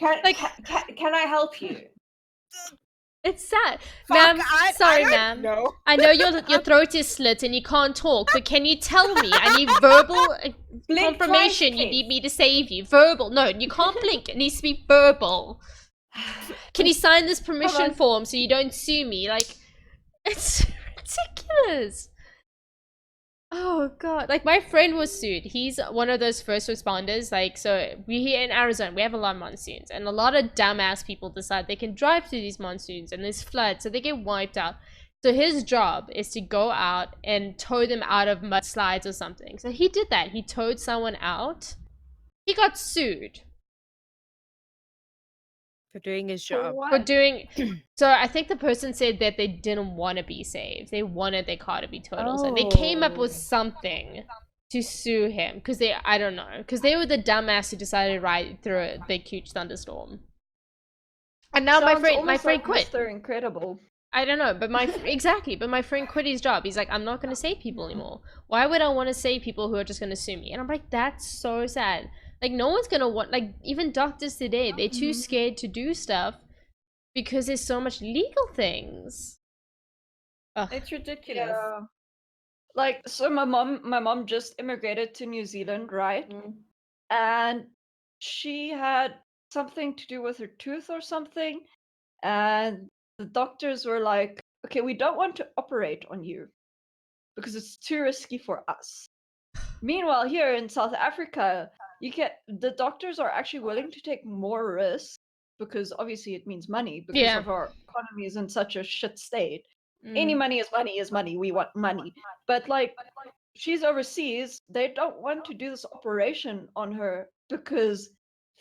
paramedics. Can I help you? It's sad. Fuck, Ma'am, sorry, I ma'am. know. I know your throat is slit and you can't talk, but can you tell me? I need verbal Blink confirmation. twice, You need please. me to save you. Verbal. No, you can't blink. It needs to be verbal. Can you sign this permission on. form so you don't sue me? Like, it's ridiculous. Oh god, like my friend was sued. He's one of those first responders. Like, so we here in Arizona, we have a lot of monsoons, and a lot of dumbass people decide they can drive through these monsoons and there's floods, so they get wiped out. So his job is to go out and tow them out of mudslides or something. So he did that. He towed someone out. He got sued For doing his For job. for what? doing. So I think the person said that they didn't want to be saved. They wanted their car to be towed. Also, they came up with Oh. something to sue him because I don't know, because they were the dumbass who decided to ride through a big huge thunderstorm. And now Sounds my almost friend like quit. Mr. Incredible. I don't know, but exactly, but my friend quit his job. He's like, I'm not going to save people anymore. Why would I want to save people who are just going to sue me? And I'm like, that's so sad. Like, no one's going to want, like, even doctors today, they're too scared to do stuff because there's so much legal things. Ugh. It's ridiculous. Yeah. Like, so my mom just immigrated to New Zealand, right? Mm. And she had something to do with her tooth or something, and the doctors were like, okay, we don't want to operate on you because it's too risky for us. Meanwhile, here in South Africa, the doctors are actually willing to take more risk because obviously it means money because Yeah. of our economy is in such a shit state. Any Mm. money is money. We want money. But like she's overseas, they don't want to do this operation on her because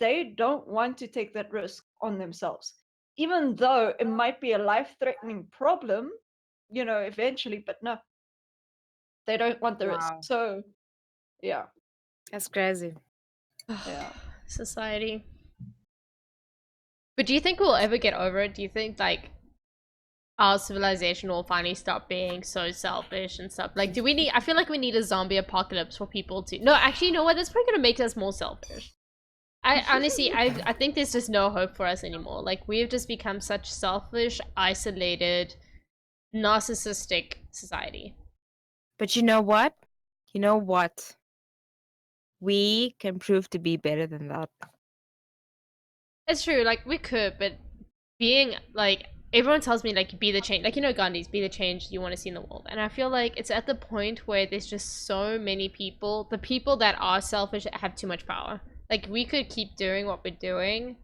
they don't want to take that risk on themselves. Even though it might be a life-threatening problem, eventually, but no, they don't want the risk. Wow. So, yeah. That's crazy. Yeah. Society. But do you think we'll ever get over it? Do you think, like, our civilization will finally stop being so selfish and stuff? Like, I feel like we need a zombie apocalypse for people to... No, actually, you know what? That's probably gonna make us more selfish. I honestly, I think there's just no hope for us anymore. Like, we've just become such selfish, isolated, narcissistic society. But you know what? You know what? We can prove to be better than that. It's true, like, we could, but being, like, everyone tells me, like, be the change. Like, Gandhi's, be the change you want to see in the world. And I feel like it's at the point where there's just so many people. The people that are selfish have too much power. Like, we could keep doing what we're doing,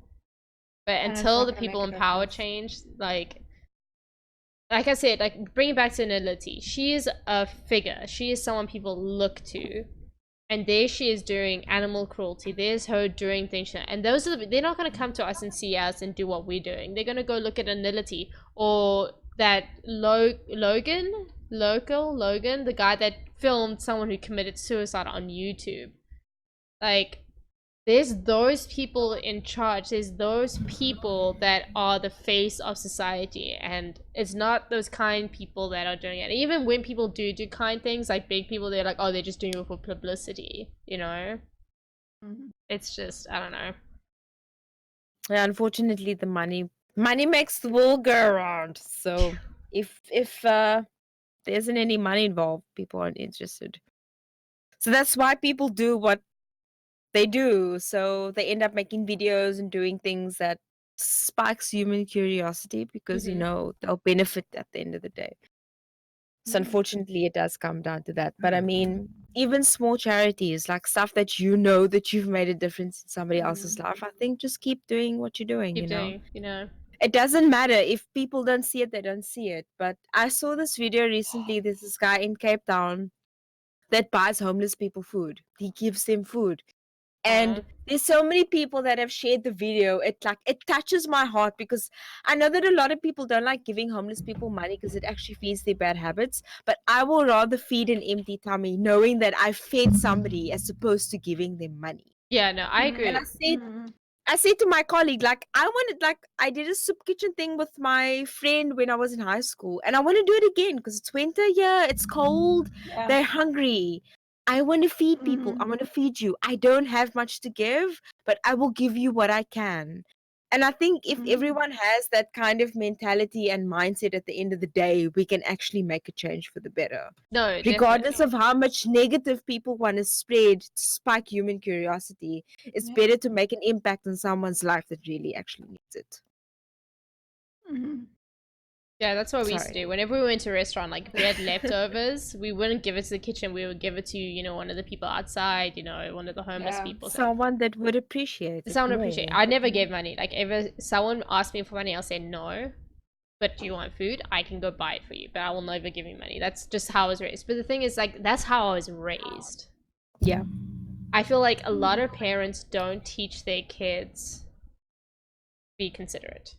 but And it's until not the gonna people make in a power difference. change, like I said, like, bring it back to Nility. She is a figure. She is someone people look to. And there she is doing animal cruelty. There's her doing things. And they're not going to come to us and see us and do what we're doing. They're going to go look at Anility or that Logan, the guy that filmed someone who committed suicide on YouTube. Like, there's those people in charge. There's those people that are the face of society, and it's not those kind people that are doing it. Even when people do kind things, like big people, they're like, oh, they're just doing it for publicity, It's just, I don't know. Yeah, unfortunately, the money makes the world go around. So if there isn't any money involved, people aren't interested. So that's why people do what they do. So they end up making videos and doing things that sparks human curiosity because they'll benefit at the end of the day. So unfortunately, it does come down to that. But I mean, even small charities, like stuff that that you've made a difference in somebody else's life, I think just keep doing what you're doing, Keep doing, It doesn't matter if people don't see it, they don't see it. But I saw this video recently. There's this guy in Cape Town that buys homeless people food. He gives them food. And there's so many people that have shared the video. It touches my heart because I know that a lot of people don't like giving homeless people money because it actually feeds their bad habits. But I will rather feed an empty tummy knowing that I fed somebody as opposed to giving them money. Yeah, no, I agree. And I said to my colleague, like, I did a soup kitchen thing with my friend when I was in high school, and I want to do it again because it's winter here, it's cold, they're hungry. I want to feed people. I want to feed you. I don't have much to give, but I will give you what I can. And I think if Mhm. everyone has that kind of mentality and mindset at the end of the day, we can actually make a change for the better. No, Regardless definitely. of how much negative people want to spread to spike human curiosity, it's Yeah. better to make an impact on someone's life that really actually needs it. Mhm. Yeah, that's what we used to Sorry. do. Whenever we went to a restaurant, like if we had leftovers, we wouldn't give it to the kitchen. We would give it to, one of the people outside, one of the homeless Yeah. people. So Someone that would appreciate it someone more. appreciate. I never gave money. Like if someone asked me for money, I'll say no. But do you want food? I can go buy it for you, but I will never give you money. That's just how I was raised. But the thing is, like, that's how I was raised. Yeah. I feel like a lot of parents don't teach their kids to be considerate.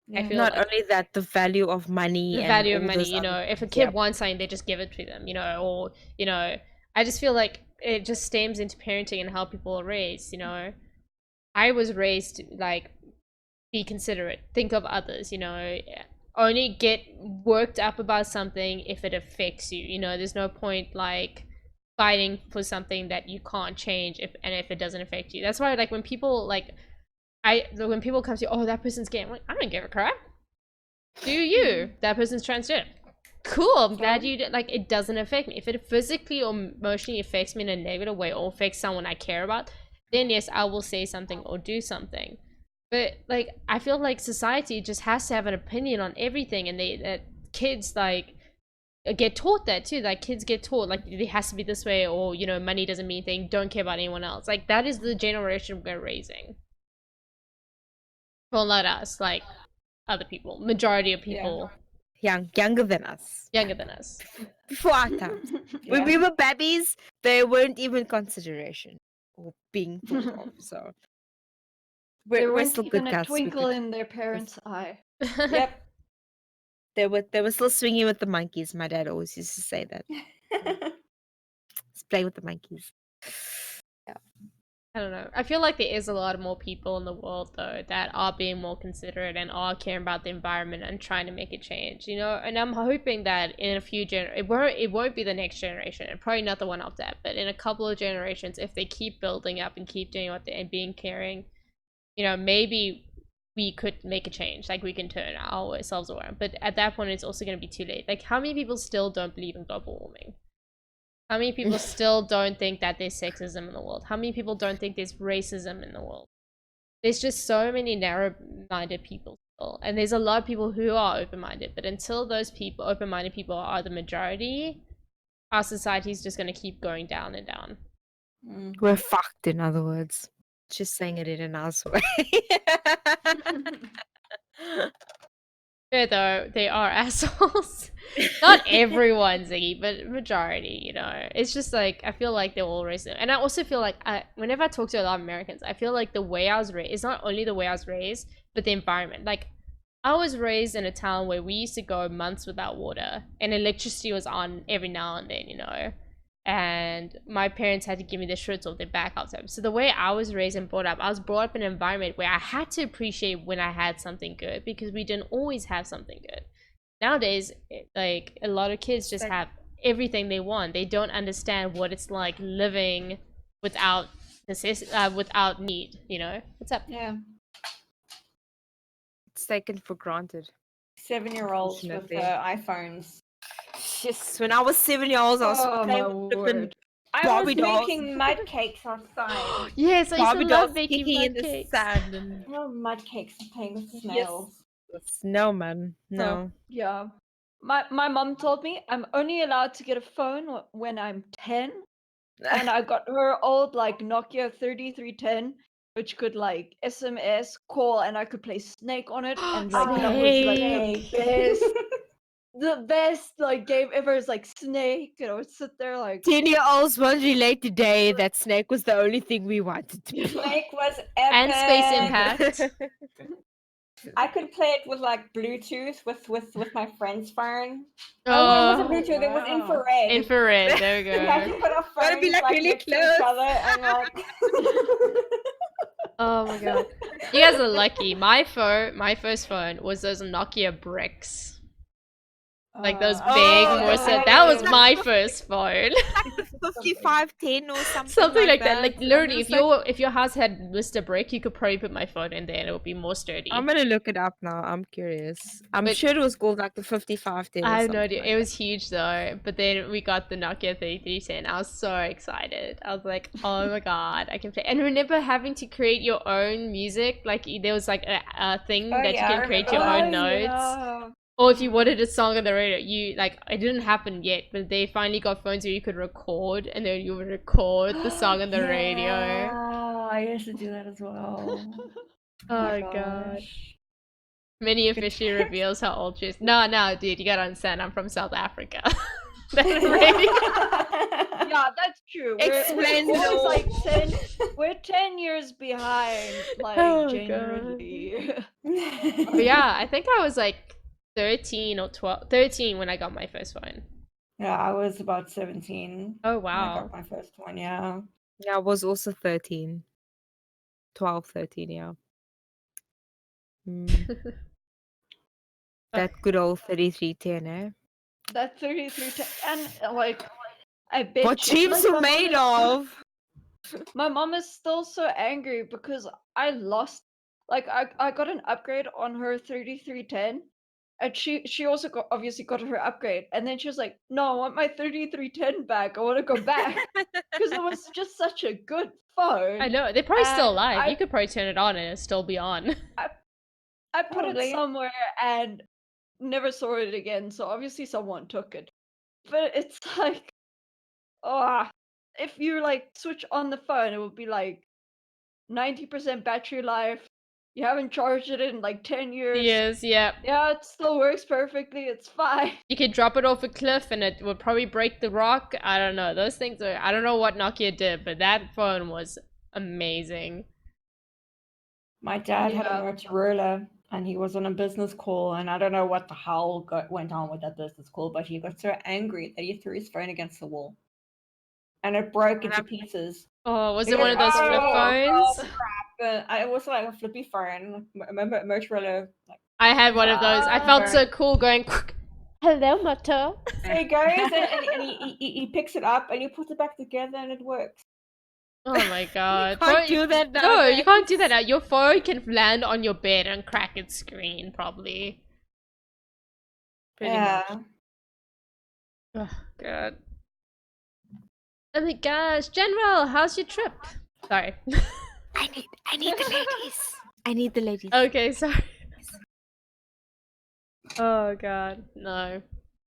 I Yeah. feel Not like only that, the value of money the and value of all money, those other if a things, kid yeah. wants something, they just give it to them, or, I just feel like it just stems into parenting and how people are raised, I was raised, like, be considerate, think of others, only get worked up about something if it affects you, there's no point, like, fighting for something that you can't change if it doesn't affect you. That's why, like, when people, like, when people come to you, oh, that person's gay, I'm like, I don't give a crap. Do you? That person's transgender. Cool, I'm glad you did. Like, it doesn't affect me. If it physically or emotionally affects me in a negative way or affects someone I care about, then yes, I will say something or do something. But, like, I feel like society just has to have an opinion on everything, and that kids, like, get taught that too. Like, kids get taught, like, it has to be this way, or, money doesn't mean anything, don't care about anyone else. Like, that is the generation we're raising. Well, not us, like, other people. Majority of people Younger than us. younger than us. Before our times. When Yeah. we were babies, they weren't even consideration or being thought of. So There we're weren't still even good a guys. twinkle in their parents' eye. Yep. They were still swinging with the monkeys. My dad always used to say that. Let's play with the monkeys. I don't know. I feel like there is a lot more people in the world though that are being more considerate and are caring about the environment and trying to make a change, And I'm hoping that in a few it won't be the next generation, and probably not the one after that, but in a couple of generations, if they keep building up and keep doing what they and being caring, maybe we could make a change. Like, we can turn ourselves around. But at that point, it's also going to be too late. Like, how many people still don't believe in global warming? How many people still don't think that there's sexism in the world? How many people don't think there's racism in the world? There's just so many narrow-minded people still. And there's a lot of people who are open-minded. But until those people, open-minded people, are the majority, our society is just going to keep going down and down. We're fucked, in other words. Just saying it in a nice way. Yeah, though, they are assholes. Not everyone, Ziggy, but majority, It's just like, I feel like they're all racist. And I also feel like, whenever I talk to a lot of Americans, I feel like the way I was raised, it's not only the way I was raised, but the environment. Like, I was raised in a town where we used to go months without water, and electricity was on every now and then, and my parents had to give me the shirts off their back outside. So the way I was raised and brought up, I was brought up in an environment where I had to appreciate when I had something good, because we didn't always have something good. Nowadays, like, a lot of kids just have everything they want. They don't understand what it's like living without without need. What's up? Yeah. It's taken for granted. 7-year-olds with Unfortunately. iPhones. Yes, when I was 7 years old, I was Oh, playing my with flippin' word. I Barbie was dolls. making mud cakes outside. Yes, I used Barbie to love dolls making kicking in mud the cakes. sand and Oh, mud cakes and playing with Yes. snails. no, man, no. Yeah. My mom told me I'm only allowed to get a phone when I'm 10. And I got her old, like, Nokia 3310, which could, like, SMS, call, and I could play Snake on it. And, like, that was, like, the best. The best, like, game ever is, like, Snake. And I would sit there, like... 10-year-olds won't relate today that Snake was the only thing we wanted to play. Snake was epic. And Space Impact. I could play it with like Bluetooth with my friend's phone. Oh, it Oh, wasn't Bluetooth. It was wow. infrared. infrared. There we We had to go. put our Gotta phones be, like, really next to each close. other and like. Oh my god, you guys are lucky. My first phone was those Nokia bricks. Like those big Oh, Morse. yeah. That was my first phone. Like the 5510 or something, Something like that. Like And I'm literally, just like, if your house had missed a brick, you could probably put my phone in there and it would be more sturdy. I'm gonna look it up now. I'm curious. I'm But- sure it was called like the 5510 or I have something. no idea. like It that. was huge though. But then we got the Nokia 3310. I was so excited. I was like, oh my god, I can play. And remember having to create your own music? Like there was like a thing Oh, that yeah, you I can create remember your that. own notes. Yeah. Or if you wanted a song on the radio, you like it didn't happen yet, but they finally got phones where you could record, and then you would record the song on the radio. Yeah, I used to do that as well. Oh my god. gosh. Minnie Good officially times. reveals how old she is. No, dude, you gotta understand, I'm from South Africa. That radio. Yeah, that's true. Explains We're it always all. like 10. We're 10 years behind, like Oh, generally. But yeah, I think I was like 13 or 12, 13 when I got my first phone. Yeah, I was about 17 Oh when I wow. got my first one, yeah. Yeah, I was also 13. 12, 13, yeah. Mm, that good old 3310, eh? That 3310, and like, I bet What you, dreams like, are made of? my mom is still so angry because I lost. Like, I got an upgrade on her 3310, and she also obviously got her upgrade, and then she was like, "No, I want my 3310 back. I want to go back because it was just such a good phone." I know, they're probably still And alive. You could probably turn it on and it'll still be on. I put it Probably. somewhere and never saw it again. So obviously someone took it. But it's like, oh, if you like switch on the phone, it would be like 90% battery life. You haven't charged it in like 10 years. Yes, yeah. Yeah, it still works perfectly. It's fine. You could drop it off a cliff and it would probably break the rock. I don't know. Those things are. I don't know what Nokia did, but that phone was amazing. My dad had a Yeah. Motorola and he was on a business call, and I don't know what the hell went on with that business call, but he got so angry that he threw his phone against the wall. And it broke into pieces. Oh, was it Because- one of those flip oh, phones? It was like a flippy phone. Remember Motorola? Like, I had one of those. I felt so cool going, hello, Moto. so he goes and he picks it up and he puts it back together and it works. Oh my god. Can't do that now. No, you can't do that now. Your phone can land on your bed and crack its screen, probably. Pretty yeah. much. Oh, god. Oh my gosh. General, how's your trip? Sorry. I need the ladies. I need the ladies. Okay, sorry. Oh god, no.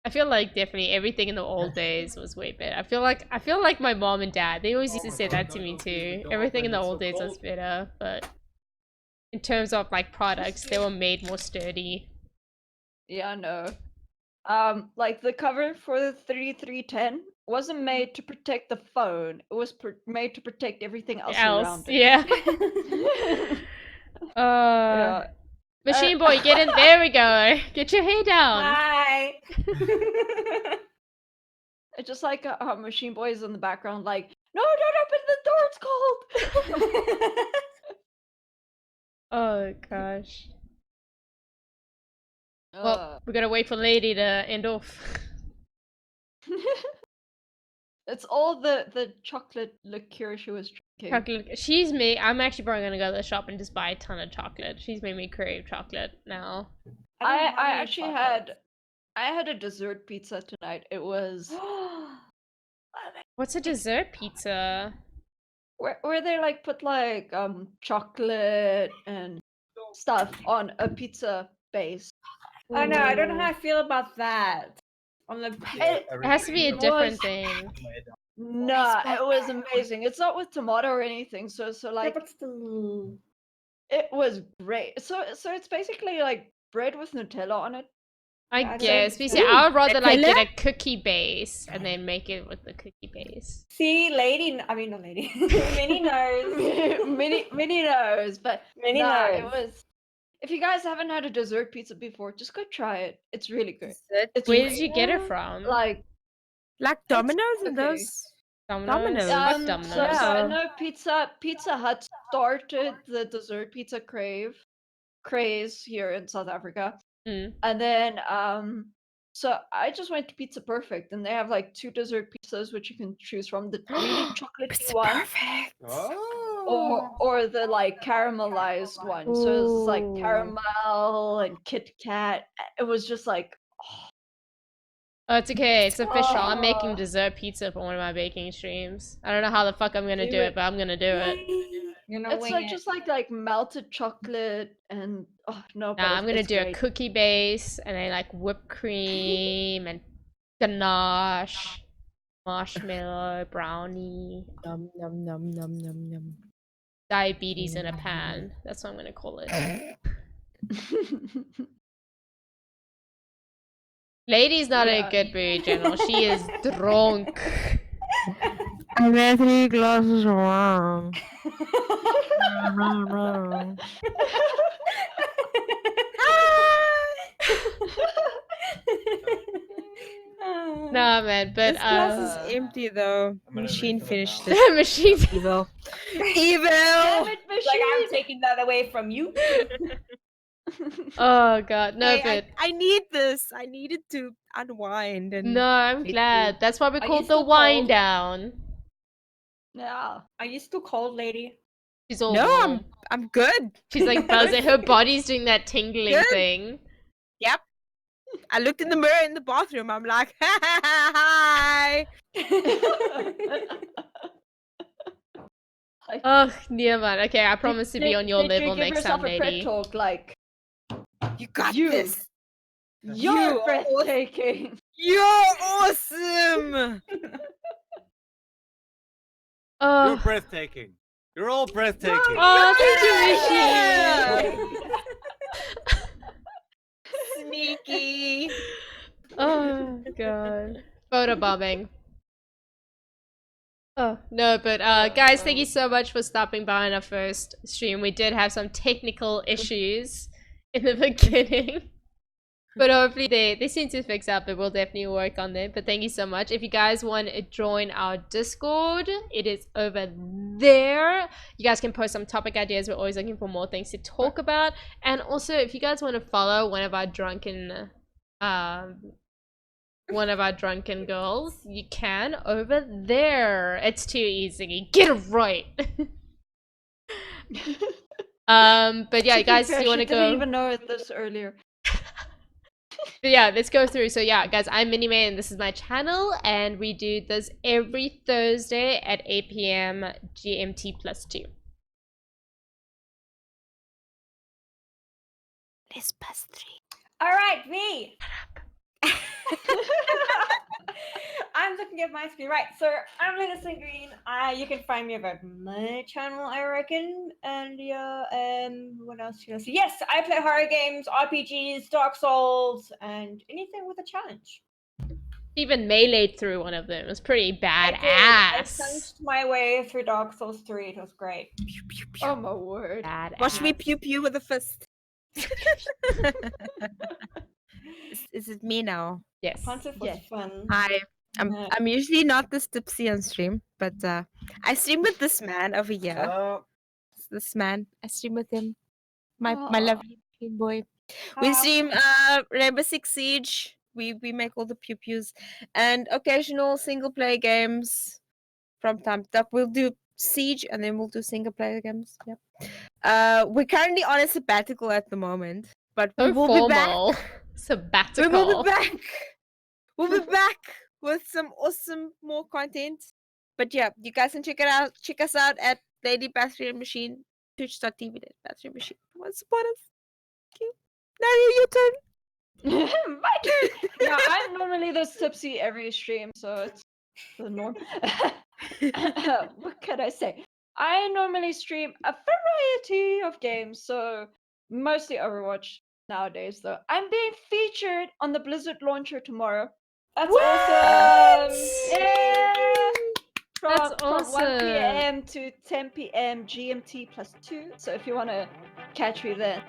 I feel like definitely everything in the old days was way better. I feel like my mom and dad, they always used to say that to me too. Everything in the old days was better, but in terms of like products, they were made more sturdy. Yeah, no. Like the cover for the 3310 wasn't made to protect the phone. It was made to protect everything else around it. Yeah. Yeah. Machine boy, get in. There we go. Get your hair down. Hi. It's just like Machine Boy is in the background, like, no, don't open the door, it's cold. Oh gosh. Well, we gotta wait for Lady to end off. It's all the chocolate liqueur she was drinking. Chocolate. I'm actually probably gonna go to the shop and just buy a ton of chocolate. She's made me crave chocolate now. I actually had a dessert pizza tonight. It was What's a dessert pizza? where they like put like chocolate and stuff on a pizza base. Oh no, I don't know how I feel about that. On the It has to be a It different was- thing. Nah, it was amazing. It's not with tomato or anything, so yeah, like but still. it was great. So it's basically like bread with Nutella on it. I Yeah, I guess. don't- But see, I would rather like Nutella? get a cookie base and then make it with the cookie base. See, not lady. Minnie knows. Minnie knows, but Minnie nah, it knows. was. If you guys haven't had a dessert pizza before, just go try it. It's really good. It's Where did you get it from? like Like Domino's and okay. those? Domino's? Domino's. Fuck so Domino's. I Yeah. know Pizza Hut started the dessert pizza craze here in South Africa. Mm. And then So I just went to Pizza Perfect, and they have like 2 dessert pizzas which you can choose from: the really chocolatey one, Oh. or the like caramelized one. So it's like Ooh. caramel and Kit Kat. It was just like, Oh, it's okay. It's official. I'm making Oh. dessert pizza for one of my baking streams. I don't know how the fuck I'm gonna Do do it, it. but I'm gonna do it. You know, it's wing like it. just like melted chocolate and oh no, but Nah, I'm gonna it's do a great. cookie base and then like whipped cream and ganache, marshmallow, brownie, Num num num num num num. diabetes in a pan. That's what I'm gonna call it. Lady's not in a Yeah. good mood, General. She is drunk. I had 3 glasses of wine. Nah, man, but This glass is empty though. I'm gonna Machine refill it finished now. it. machine. Evil. Damn Evil! it, Like I'm machine! taking that away from you. Oh god, no, Hey, but I need this. I needed to unwind and no, I'm get glad. to- That's why we Are call you it the still wind cold? down. Yeah. Are you still cold, lady? She's all No, warm. I'm good. She's like buzzing. Her body's doing that tingling Good. thing. Yep. I looked in the mirror in the bathroom. I'm like, hi. Like, Oh, near man. Okay, I promise to be on your did you level give next yourself time, a prep lady. talk like, You got You. this. you're You are breathtaking? You're awesome. You're Oh, breathtaking. You're all breathtaking. oh, thank you, Yeah. Sneaky. Michi. Oh god. Photobombing. Oh no, but guys, thank you so much for stopping by on our first stream. We did have some technical issues in the beginning. But hopefully they seem to fix up, but we'll definitely work on them. But thank you so much. If you guys want to join our Discord, it is over there. You guys can post some topic ideas. We're always looking for more things to talk about. And also, if you guys want to follow one of our drunken girls, you can over there. It's too easy. Get it right. But yeah, To be guys, fair, you want she to didn't go? even know this earlier. But yeah, let's go through. So yeah, guys, I'm Minimay and this is my channel, and we do this every Thursday at 8 p.m. GMT+2. This plus 3. All right, me. I'm looking at my screen. Right, so I'm Linus Green. You can find me about my channel, I reckon. And yeah, what else should I say? Yes, I play horror games, RPGs, Dark Souls, and anything with a challenge. Even meleeed through one of them. It was pretty I did. I badass. punched my way through Dark Souls 3. It was great. Pew, pew, pew. Oh my word. Badass. Watch me pew pew with a fist. Is it me now? Yes. Pontiff was Yes. fun. Hi. I'm usually not this tipsy on stream, but I stream with this man over here. Oh, This man. I stream with him. My Aw. lovely Green boy. We stream Rainbow Six Siege. We make all the pew pews and occasional single player games from time to time. We'll do Siege and then we'll do single player games. Yep. We're currently on a sabbatical at the moment, but we So will be back. formal. We Sabbatical. will be back. We'll be back with some awesome more content. But yeah, you guys can check it out. Check us out at Lady Battery Machine, twitch.tv Battery Machine. Want to support us? Thank you. Now your turn. Bye. Yeah, I'm normally this tipsy every stream, so it's the norm. What can I say? I normally stream a variety of games, so mostly Overwatch nowadays, though. I'm being featured on the Blizzard launcher tomorrow. That's What? awesome. Yeah! That's From 1 awesome. p.m. to 10 p.m. GMT+2. So if you want to catch me then.